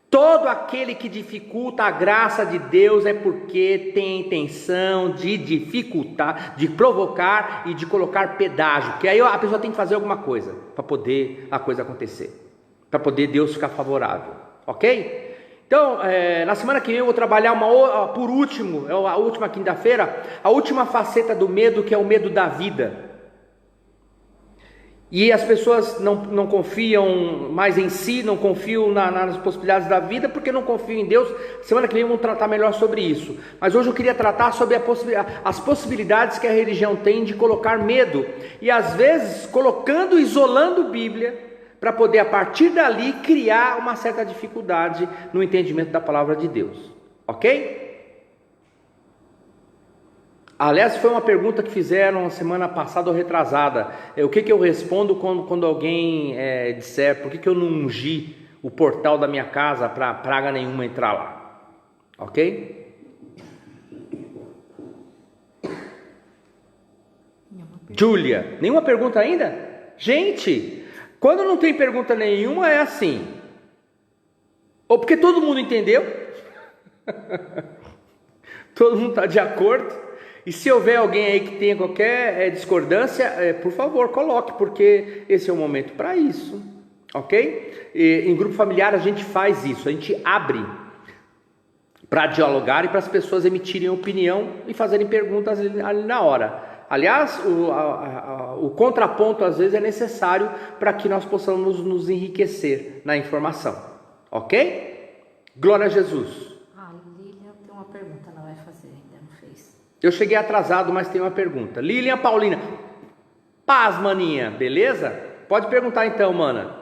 Todo aquele que dificulta a graça de Deus é porque tem a intenção de dificultar, de provocar e de colocar pedágio. Que aí a pessoa tem que fazer alguma coisa para poder a coisa acontecer, para poder Deus ficar favorável, ok? Então, na semana que vem eu vou trabalhar por último, a última quinta-feira, a última faceta do medo, que é o medo da vida. E as pessoas não confiam mais em si, não confiam nas possibilidades da vida, porque não confiam em Deus. Semana que vem vamos tratar melhor sobre isso. Mas hoje eu queria tratar sobre as possibilidades que a religião tem de colocar medo. E às vezes isolando Bíblia, para poder a partir dali criar uma certa dificuldade no entendimento da palavra de Deus. Ok? Aliás, foi uma pergunta que fizeram semana passada ou retrasada. O que eu respondo quando alguém disser por que eu não ungi o portal da minha casa para praga nenhuma entrar lá? Ok? Júlia, nenhuma pergunta ainda? Gente, quando não tem pergunta nenhuma é assim. Ou porque todo mundo entendeu, todo mundo está de acordo. E se houver alguém aí que tenha qualquer discordância, por favor, coloque, porque esse é o momento para isso, ok? E, em grupo familiar a gente faz isso, a gente abre para dialogar e para as pessoas emitirem opinião e fazerem perguntas ali na hora. Aliás, o contraponto às vezes é necessário para que nós possamos nos enriquecer na informação, ok? Glória a Jesus. Lilian tem uma pergunta, ela vai fazer, ainda não fez. Eu cheguei atrasado, mas tem uma pergunta. Lilian Paulina. Paz, maninha, beleza? Pode perguntar então, mana.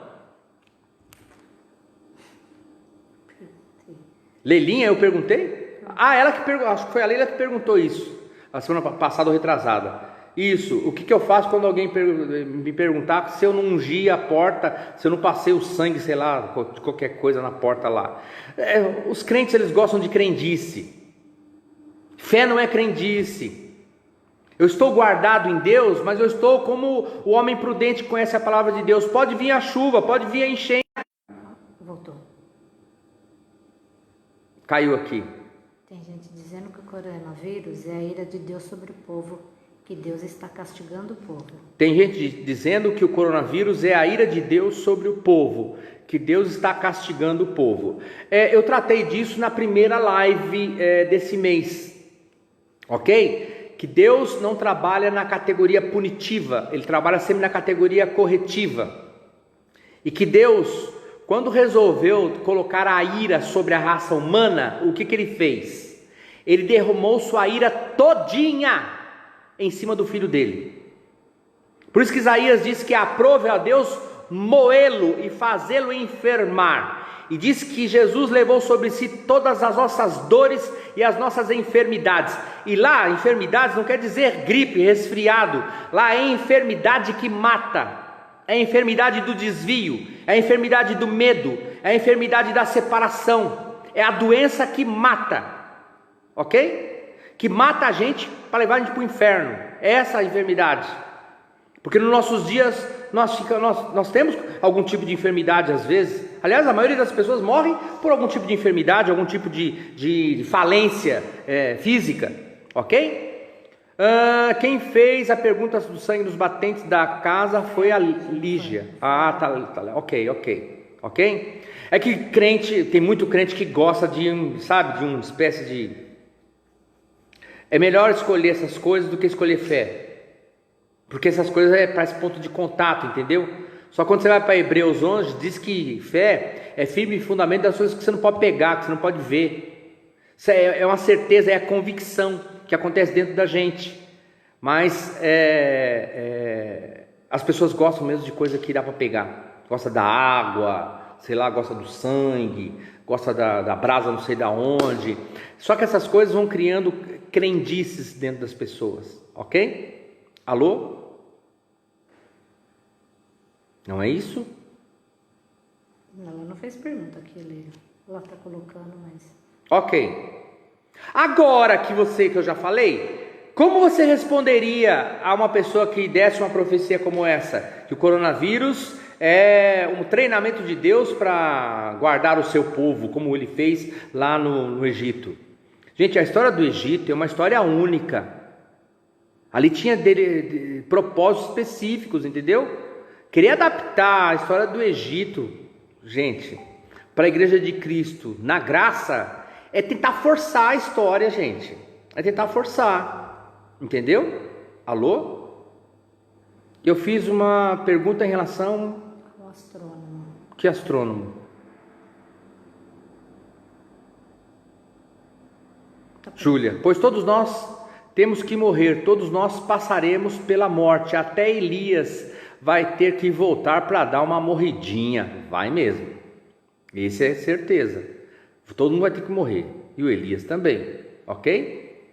Lelinha, eu perguntei? Ela que perguntou. Acho que foi a Leila que perguntou isso. A semana passada ou retrasada. Isso. O que eu faço quando alguém me perguntar se eu não ungi a porta, se eu não passei o sangue, sei lá, de qualquer coisa na porta lá. Os crentes, eles gostam de crendice. Fé não é crendice. Eu estou guardado em Deus, mas eu estou como o homem prudente que conhece a palavra de Deus. Pode vir a chuva, pode vir a enchente. Voltou. Caiu aqui. Tem gente dizendo que o coronavírus é a ira de Deus sobre o povo, que Deus está castigando o povo. Tem gente dizendo que o coronavírus é a ira de Deus sobre o povo, que Deus está castigando o povo. Eu tratei disso na primeira live desse mês. Ok? Que Deus não trabalha na categoria punitiva, Ele trabalha sempre na categoria corretiva. E que Deus, quando resolveu colocar a ira sobre a raça humana, o que Ele fez? Ele derramou sua ira todinha em cima do filho dele. Por isso que Isaías diz que aprove a Deus moê-lo e fazê-lo enfermar. E diz que Jesus levou sobre si todas as nossas dores e as nossas enfermidades. E lá, enfermidades não quer dizer gripe, resfriado. Lá é enfermidade que mata. É a enfermidade do desvio. É a enfermidade do medo. É a enfermidade da separação. É a doença que mata. Ok? Que mata a gente para levar a gente para o inferno. É essa a enfermidade. Porque nos nossos dias nós temos algum tipo de enfermidade às vezes. Aliás, a maioria das pessoas morrem por algum tipo de enfermidade, algum tipo de falência física, ok? Quem fez a pergunta do sangue dos batentes da casa foi a Lígia. Tá, ok? É que tem muito crente que gosta de uma espécie de... É melhor escolher essas coisas do que escolher fé. Porque essas coisas para esse ponto de contato, entendeu? Só quando você vai para Hebreus 11, diz que fé é firme fundamento das coisas que você não pode pegar, que você não pode ver. Isso é uma certeza, é a convicção que acontece dentro da gente. Mas as pessoas gostam mesmo de coisa que dá para pegar. Gosta da água, sei lá, gosta do sangue, gosta da brasa não sei da onde. Só que essas coisas vão criando crendices dentro das pessoas, ok? Alô? Não é isso? Ela não fez pergunta aqui, Leila. Ela está colocando, mas... Ok. Agora que eu já falei, como você responderia a uma pessoa que desse uma profecia como essa? Que o coronavírus é um treinamento de Deus para guardar o seu povo, como ele fez lá no Egito. Gente, a história do Egito é uma história única. Ali tinha propósitos específicos, entendeu? Querer adaptar a história do Egito, gente, para a igreja de Cristo, na graça, é tentar forçar a história, gente. É tentar forçar, entendeu? Alô? Eu fiz uma pergunta em relação... O astrônomo. Que astrônomo? Júlia, pois todos nós temos que morrer, todos nós passaremos pela morte, até Elias vai ter que voltar para dar uma morridinha, vai mesmo, isso é certeza, todo mundo vai ter que morrer, e o Elias também, ok?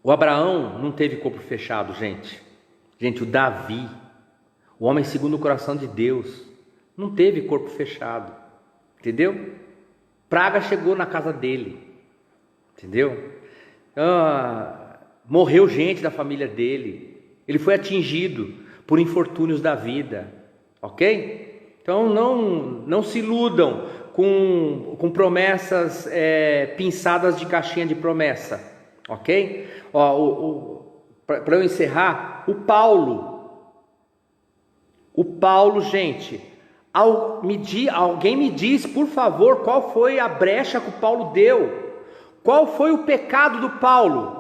O Abraão não teve corpo fechado, gente, o Davi, o homem segundo o coração de Deus, não teve corpo fechado, entendeu? Praga chegou na casa dele, entendeu? Morreu gente da família dele, ele foi atingido por infortúnios da vida, ok? Então não se iludam com promessas pinçadas de caixinha de promessa, ok? Para eu encerrar, o Paulo, gente, alguém me diz, por favor, qual foi a brecha que o Paulo deu? Qual foi o pecado do Paulo?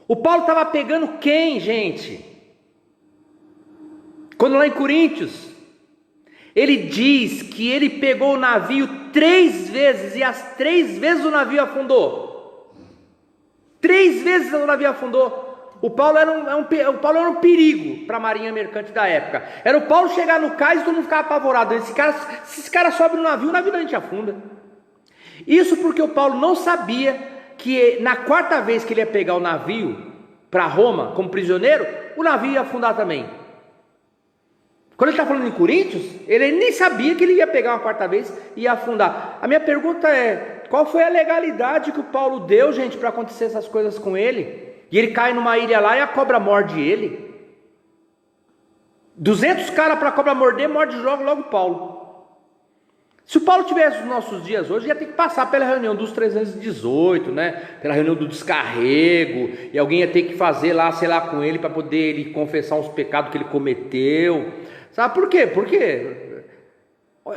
O Paulo estava pegando quem, gente? Quando lá em Coríntios, ele diz que ele pegou o navio 3 vezes e as 3 vezes o navio afundou. 3 vezes o navio afundou. O Paulo era um perigo para a marinha mercante da época. Era o Paulo chegar no cais e todo mundo ficava apavorado. Se esse cara sobe no navio da gente afunda. Isso porque o Paulo não sabia que na 4ª vez que ele ia pegar o navio para Roma como prisioneiro, o navio ia afundar também. Quando ele está falando em Coríntios, ele nem sabia que ele ia pegar uma 4ª vez e ia afundar. A minha pergunta é, qual foi a legalidade que o Paulo deu, gente, para acontecer essas coisas com ele? E ele cai numa ilha lá e a cobra morde ele. 200 caras para a cobra morder, morde logo Paulo. Se o Paulo tivesse nos nossos dias hoje, ia ter que passar pela reunião dos 318, né? Pela reunião do descarrego, e alguém ia ter que fazer lá, sei lá, com ele, para poder ele confessar uns pecados que ele cometeu. Sabe por quê? Porque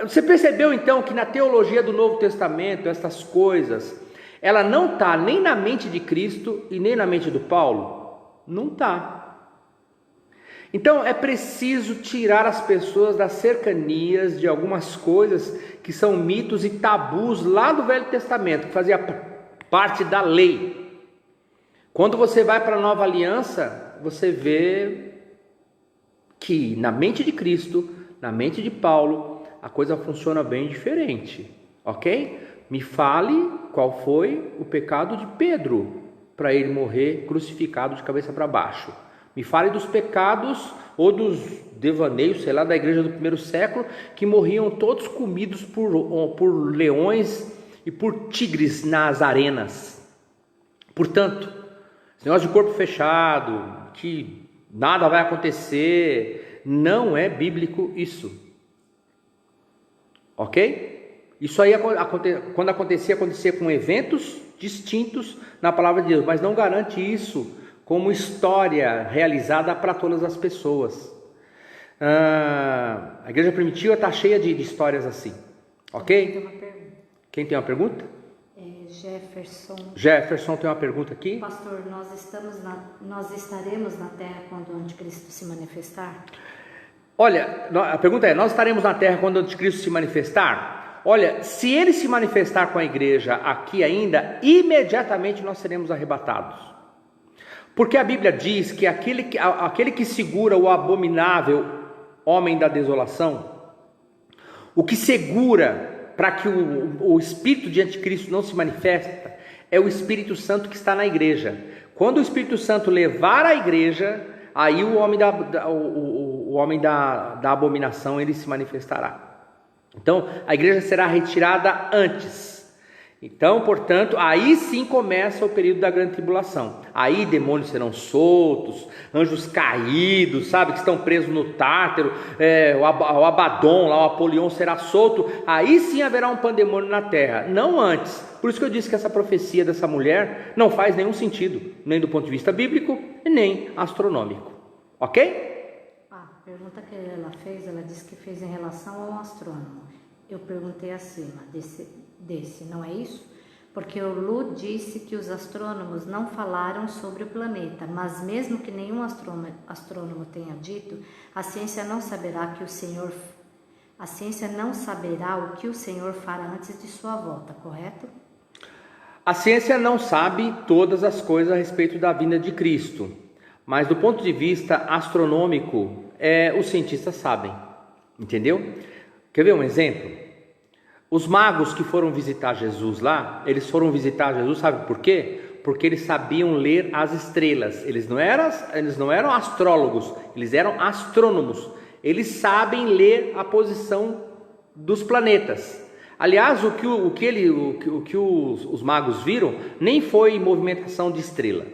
você percebeu então que na teologia do Novo Testamento, essas coisas, ela não está nem na mente de Cristo e nem na mente do Paulo? Não está. Então é preciso tirar as pessoas das cercanias de algumas coisas que são mitos e tabus lá do Velho Testamento, que fazia parte da lei. Quando você vai para a Nova Aliança, você vê que na mente de Cristo, na mente de Paulo, a coisa funciona bem diferente, ok? Me fale qual foi o pecado de Pedro para ele morrer crucificado de cabeça para baixo. Me fale dos pecados ou dos devaneios, sei lá, da igreja do primeiro século, que morriam todos comidos por leões e por tigres nas arenas. Portanto, esse negócio de corpo fechado, que nada vai acontecer, não é bíblico isso. Ok? Isso aí, quando acontecia com eventos distintos na palavra de Deus, mas não garante isso como história realizada para todas as pessoas. A igreja primitiva está cheia de histórias assim, ok? Quem tem uma pergunta? Jefferson tem uma pergunta aqui. Pastor, nós estaremos na terra quando o anticristo se manifestar? Olha, a pergunta é, nós estaremos na terra quando o anticristo se manifestar? Olha, se ele se manifestar com a igreja aqui ainda, imediatamente nós seremos arrebatados. Porque a Bíblia diz que aquele que segura o abominável homem da desolação, o que segura para que o espírito de anticristo não se manifesta, é o Espírito Santo que está na igreja. Quando o Espírito Santo levar a igreja, aí o homem da abominação ele se manifestará. Então, a igreja será retirada antes. Então, portanto, aí sim começa o período da grande tribulação. Aí demônios serão soltos, anjos caídos, sabe, que estão presos no Tártaro, o Abaddon, lá o Apolion será solto. Aí sim haverá um pandemônio na terra, não antes. Por isso que eu disse que essa profecia dessa mulher não faz nenhum sentido, nem do ponto de vista bíblico e nem astronômico. Ok? A pergunta que ela fez, ela disse que fez em relação ao astrônomo. Eu perguntei acima desse, não é isso? Porque o Lu disse que os astrônomos não falaram sobre o planeta, mas mesmo que nenhum astrônomo tenha dito, a ciência não saberá o que o Senhor fará antes de sua volta, correto? A ciência não sabe todas as coisas a respeito da vinda de Cristo, mas do ponto de vista astronômico, os cientistas sabem, entendeu? Quer ver um exemplo? Os magos que foram visitar Jesus lá, eles foram visitar Jesus, sabe por quê? Porque eles sabiam ler as estrelas. Eles não eram astrólogos, eles eram astrônomos. Eles sabem ler a posição dos planetas. Aliás, o que os magos viram nem foi movimentação de estrela,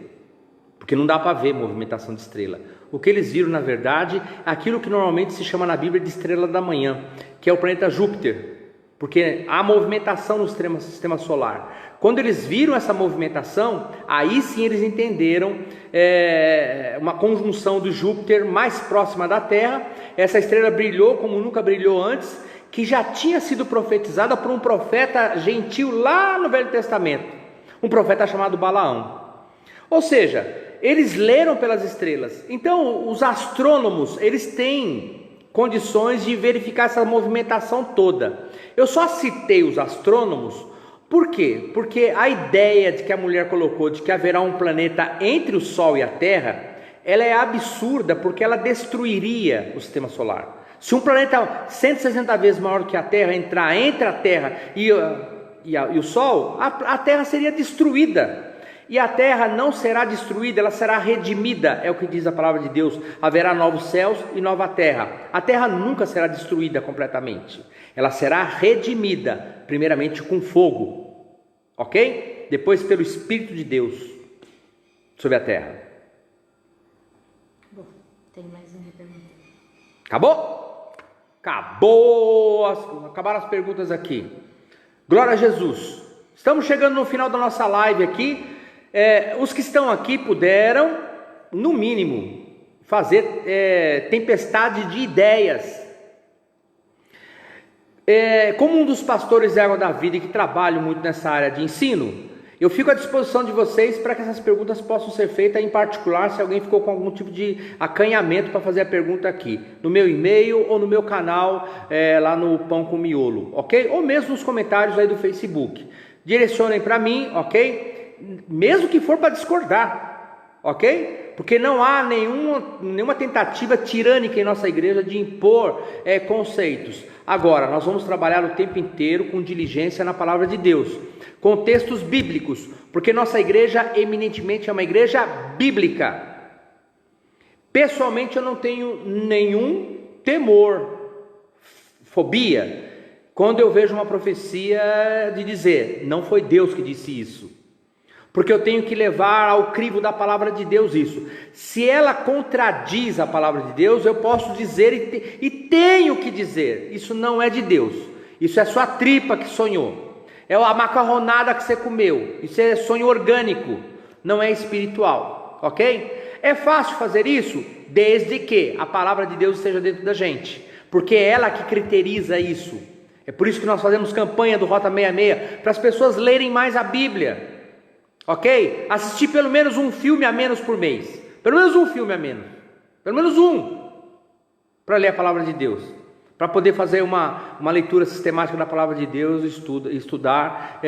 porque não dá para ver movimentação de estrela. O que eles viram, na verdade, é aquilo que normalmente se chama na Bíblia de estrela da manhã, que é o planeta Júpiter, porque há movimentação no sistema solar. Quando eles viram essa movimentação, aí sim eles entenderam uma conjunção do Júpiter mais próxima da Terra. Essa estrela brilhou como nunca brilhou antes, que já tinha sido profetizada por um profeta gentil lá no Velho Testamento, um profeta chamado Balaão. Ou seja, eles leram pelas estrelas. Então, os astrônomos, eles têm condições de verificar essa movimentação toda. Eu só citei os astrônomos, por quê? Porque a ideia de que a mulher colocou de que haverá um planeta entre o Sol e a Terra, ela é absurda, porque ela destruiria o sistema solar. Se um planeta 160 vezes maior que a Terra entrar entre a Terra e o Sol, a Terra seria destruída. E a terra não será destruída, ela será redimida, é o que diz a palavra de Deus. Haverá novos céus e nova terra. A terra nunca será destruída completamente, ela será redimida, primeiramente com fogo, ok? Depois pelo Espírito de Deus sobre a terra. Bom, tem mais uma pergunta. Acabou? Acabaram as perguntas aqui. Glória a Jesus. Estamos chegando no final da nossa live aqui. Os que estão aqui puderam, no mínimo, fazer tempestade de ideias. Como um dos pastores de Água da Vida e que trabalho muito nessa área de ensino, eu fico à disposição de vocês para que essas perguntas possam ser feitas, em particular se alguém ficou com algum tipo de acanhamento para fazer a pergunta aqui, no meu e-mail ou no meu canal lá no Pão com Miolo, ok? Ou mesmo nos comentários aí do Facebook. Direcionem para mim, ok? Mesmo que for para discordar, ok? Porque não há nenhuma tentativa tirânica em nossa igreja de impor conceitos. Agora, nós vamos trabalhar o tempo inteiro com diligência na palavra de Deus, com textos bíblicos, porque nossa igreja eminentemente é uma igreja bíblica. Pessoalmente eu não tenho nenhum temor, fobia, quando eu vejo uma profecia de dizer, não foi Deus que disse isso. Porque eu tenho que levar ao crivo da palavra de Deus isso. Se ela contradiz a palavra de Deus, eu posso dizer e tenho que dizer, isso não é de Deus. Isso é sua tripa que sonhou. É a macarronada que você comeu. Isso é sonho orgânico, não é espiritual, ok? É fácil fazer isso, desde que a palavra de Deus esteja dentro da gente. Porque é ela que criteriza isso. É por isso que nós fazemos campanha do Rota 66, para as pessoas lerem mais a Bíblia. Ok? Assistir pelo menos um filme a menos por mês. Pelo menos um filme a menos. Pelo menos um. Para ler a palavra de Deus. Para poder fazer uma leitura sistemática da palavra de Deus, estudar,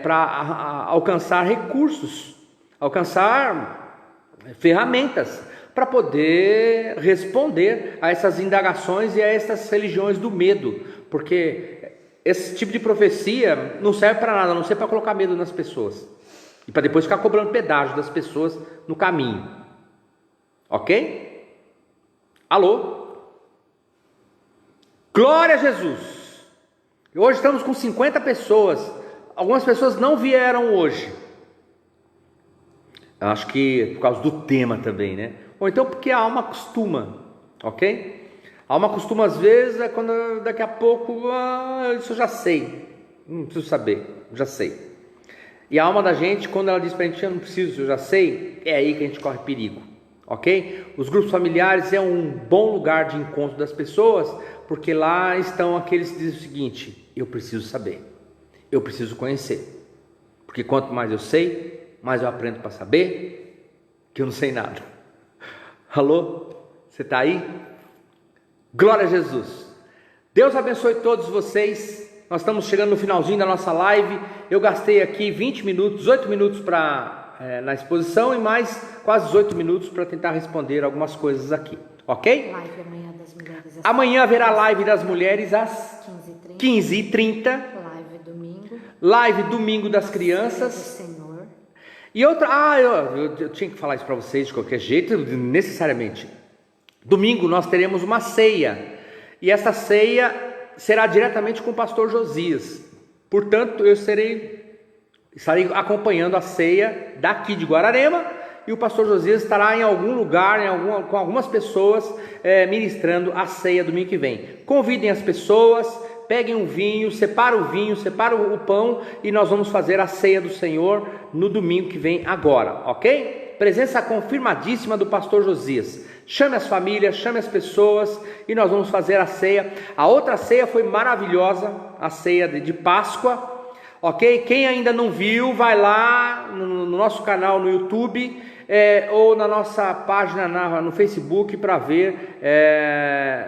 para alcançar recursos, alcançar ferramentas, para poder responder a essas indagações e a essas religiões do medo. Porque esse tipo de profecia não serve para nada, a não ser para colocar medo nas pessoas. E para depois ficar cobrando pedágio das pessoas no caminho. Ok? Alô? Glória a Jesus! Hoje estamos com 50 pessoas. Algumas pessoas não vieram hoje. Eu acho que por causa do tema também, né? Ou então porque a alma acostuma, ok? A alma acostuma às vezes, é quando daqui a pouco, isso eu já sei, não preciso saber, já sei. E a alma da gente, quando ela diz pra gente, eu não preciso, eu já sei, é aí que a gente corre perigo, ok? Os grupos familiares é um bom lugar de encontro das pessoas, porque lá estão aqueles que dizem o seguinte, eu preciso saber, eu preciso conhecer, porque quanto mais eu sei, mais eu aprendo para saber que eu não sei nada. Alô? Você está aí? Glória a Jesus. Deus abençoe todos vocês. Nós estamos chegando no finalzinho da nossa live. Eu gastei aqui 20 minutos, 18 minutos na exposição e mais quase 18 minutos para tentar responder algumas coisas aqui, ok? Live amanhã das mulheres. Amanhã haverá live das mulheres às 15h30. Live domingo. Live domingo das crianças. Senhor. E outra, eu tinha que falar isso para vocês de qualquer jeito, necessariamente. Domingo nós teremos uma ceia, e essa ceia será diretamente com o pastor Josias. Portanto, eu estarei acompanhando a ceia daqui de Guararema, e o pastor Josias estará em algum lugar, com algumas pessoas, ministrando a ceia domingo que vem. Convidem as pessoas, peguem um vinho, separa o pão, e nós vamos fazer a ceia do Senhor no domingo que vem agora, ok? Presença confirmadíssima do pastor Josias. Chame as famílias, chame as pessoas, e nós vamos fazer a ceia. A outra ceia foi maravilhosa, a ceia de Páscoa, ok? Quem ainda não viu, vai lá no nosso canal no YouTube, ou na nossa página no Facebook para ver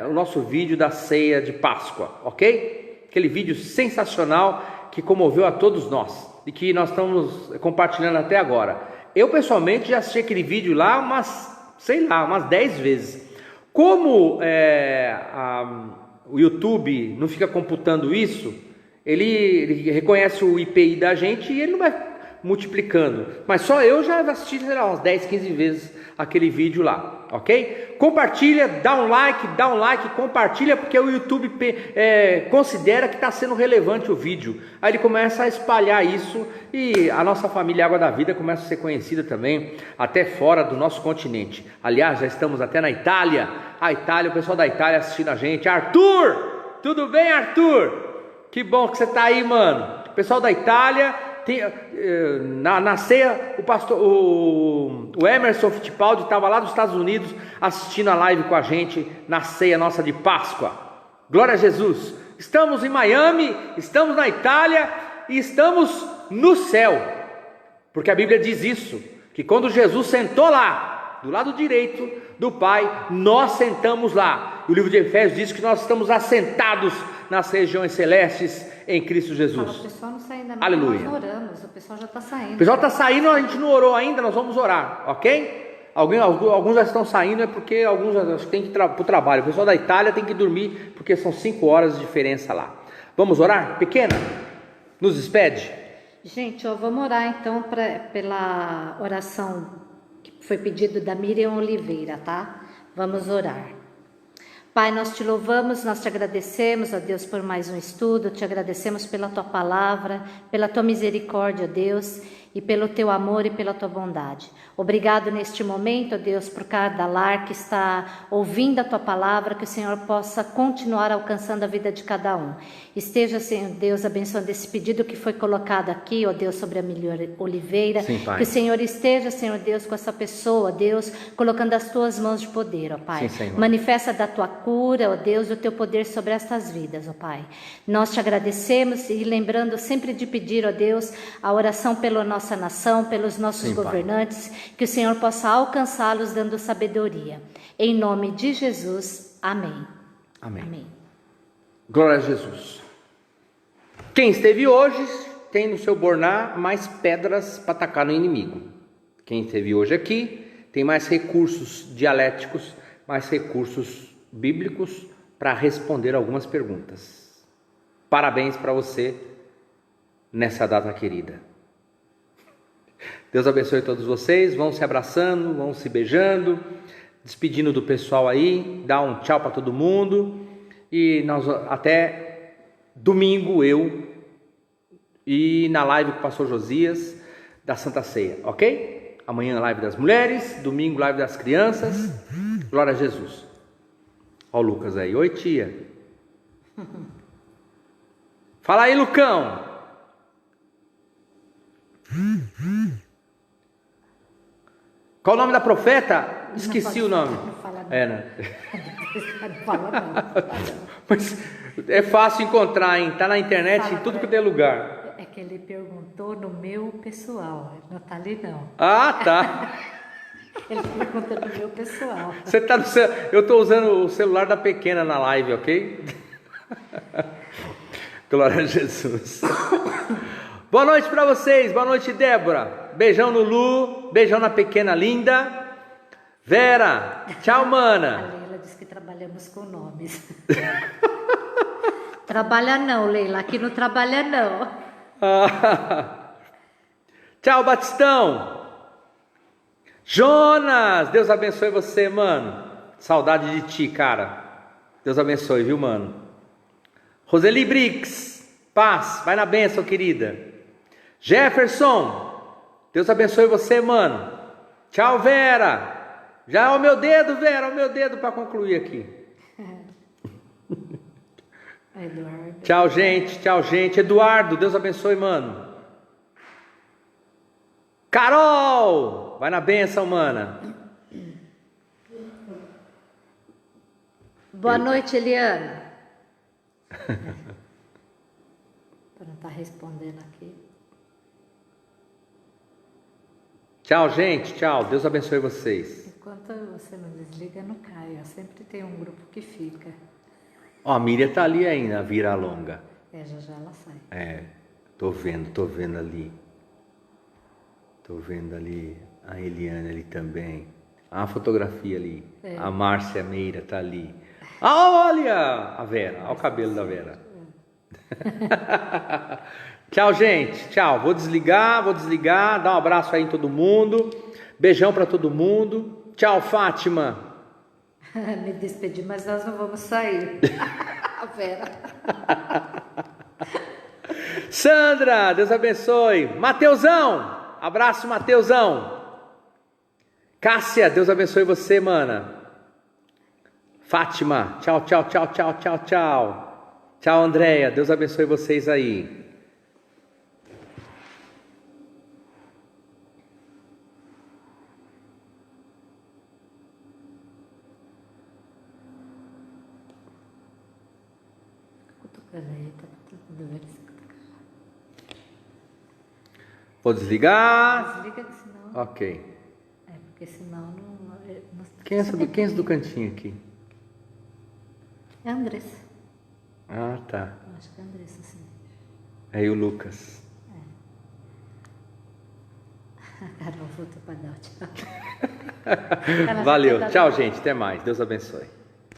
o nosso vídeo da ceia de Páscoa, ok? Aquele vídeo sensacional que comoveu a todos nós e que nós estamos compartilhando até agora. Eu pessoalmente já assisti aquele vídeo lá umas 10 vezes. Como o YouTube não fica computando isso, ele reconhece o IPI da gente e ele não vai multiplicando, mas só eu já assisti, sei lá, umas 10, 15 vezes aquele vídeo lá, ok? Compartilha, dá um like, compartilha, porque o YouTube considera que está sendo relevante o vídeo, aí ele começa a espalhar isso, e a nossa família Água da Vida começa a ser conhecida também, até fora do nosso continente. Aliás, já estamos até na Itália, o pessoal da Itália assistindo a gente. Arthur, tudo bem, Arthur? Que bom que você está aí, mano. O pessoal da Itália... Na ceia, o Emerson Fittipaldi estava lá dos Estados Unidos assistindo a live com a gente na ceia nossa de Páscoa. Glória a Jesus. Estamos em Miami, estamos na Itália e estamos no céu, porque a Bíblia diz isso, que quando Jesus sentou lá do lado direito do Pai, nós sentamos lá. O livro de Efésios diz que nós estamos assentados nas regiões celestes em Cristo Jesus. O pessoal não sai ainda não. Aleluia. Nós oramos, o pessoal já está saindo. O pessoal está saindo, a gente não orou ainda, nós vamos orar, ok? Alguns já estão saindo, é porque alguns já têm que ir para o trabalho. O pessoal da Itália tem que dormir, porque são 5 horas de diferença lá. Vamos orar? Pequena, nos despede. Gente, vamos orar então pela oração que foi pedido da Miriam Oliveira, tá? Vamos orar. Pai, nós te louvamos, nós te agradecemos, ó Deus, por mais um estudo, te agradecemos pela tua palavra, pela tua misericórdia, ó Deus, e pelo teu amor e pela tua bondade. Obrigado neste momento, ó Deus, por cada lar que está ouvindo a tua palavra, que o Senhor possa continuar alcançando a vida de cada um. Esteja, Senhor Deus, abençoando esse pedido que foi colocado aqui, ó Deus, sobre a Miriam Oliveira. Sim, Pai. Que o Senhor esteja, Senhor Deus, com essa pessoa, Deus, colocando as tuas mãos de poder, ó Pai. Sim, manifesta da tua cura, ó Deus, o teu poder sobre estas vidas, ó Pai. Nós te agradecemos e lembrando sempre de pedir, ó Deus, a oração pela nossa nação, pelos nossos governantes, Pai. Que o Senhor possa alcançá-los dando sabedoria. Em nome de Jesus, amém. Amém. Amém. Glória a Jesus. Quem esteve hoje tem no seu borná mais pedras para atacar no inimigo. Quem esteve hoje aqui tem mais recursos dialéticos, mais recursos bíblicos para responder algumas perguntas. Parabéns para você nessa data querida. Deus abençoe todos vocês, vão se abraçando, vão se beijando, despedindo do pessoal aí, dá um tchau para todo mundo e nós até domingo eu e na live com o pastor Josias da Santa Ceia, ok? Amanhã live das mulheres, domingo live das crianças. Glória a Jesus. Ó o Lucas aí. Oi, tia. Fala aí, Lucão. Qual o nome da profeta? Esqueci o nome. Não fala não. Né? Não fala não. Mas é fácil encontrar, hein? Tá na internet, Fala em tudo pra que tem lugar. É que ele perguntou no meu pessoal, não tá ali não. Ah, tá. Ele perguntou no meu pessoal. Você tá no céu. Eu tô usando o celular da pequena na live, ok? Glória a Jesus. Boa noite para vocês. Boa noite, Débora. Beijão no Lu. Beijão na pequena linda. Vera. Tchau, A mana. Leila disse que trabalhamos com nomes. Trabalha não, Leila. Aqui não trabalha não. Tchau, Batistão. Jonas. Deus abençoe você, mano. Saudade de ti, cara. Deus abençoe, viu, mano? Roseli Brix. Paz. Vai na bênção, querida. Jefferson. Deus abençoe você, mano. Tchau, Vera. Já é o meu dedo, Vera. É o meu dedo para concluir aqui. Eduardo. Tchau, gente. Tchau, gente. Eduardo, Deus abençoe, mano. Carol! Vai na bênção, mana. Boa noite, Eliana. Para não estar respondendo aqui. Tchau, gente. Tchau. Deus abençoe vocês. Enquanto você não desliga, não cai. Ó. Sempre tem um grupo que fica. Ó, a Miriam tá ali ainda, a vira longa. Já já ela sai. Tô vendo ali. Tô vendo ali a Eliane ali também. A fotografia ali. A Márcia Meira tá ali. Ah, olha a Vera, olha o cabelo da Vera. Tchau, gente. Tchau. Vou desligar. Dá um abraço aí em todo mundo. Beijão para todo mundo. Tchau, Fátima. Me despedi, mas nós não vamos sair. A Vera. Sandra, Deus abençoe. Mateusão, abraço, Mateusão. Cássia, Deus abençoe você, mana. Fátima, tchau. Tchau, Andréia, Deus abençoe vocês aí. Peraí, tá tudo bem. Vou desligar. Desliga que senão... Ok. porque senão não... Quem é esse do cantinho aqui? É a Andressa. Ah, tá. Eu acho que é a Andressa, sim. Aí o Lucas. Carol, voltou para dar o tchau. Valeu. Tchau, gente. Até mais. Deus abençoe.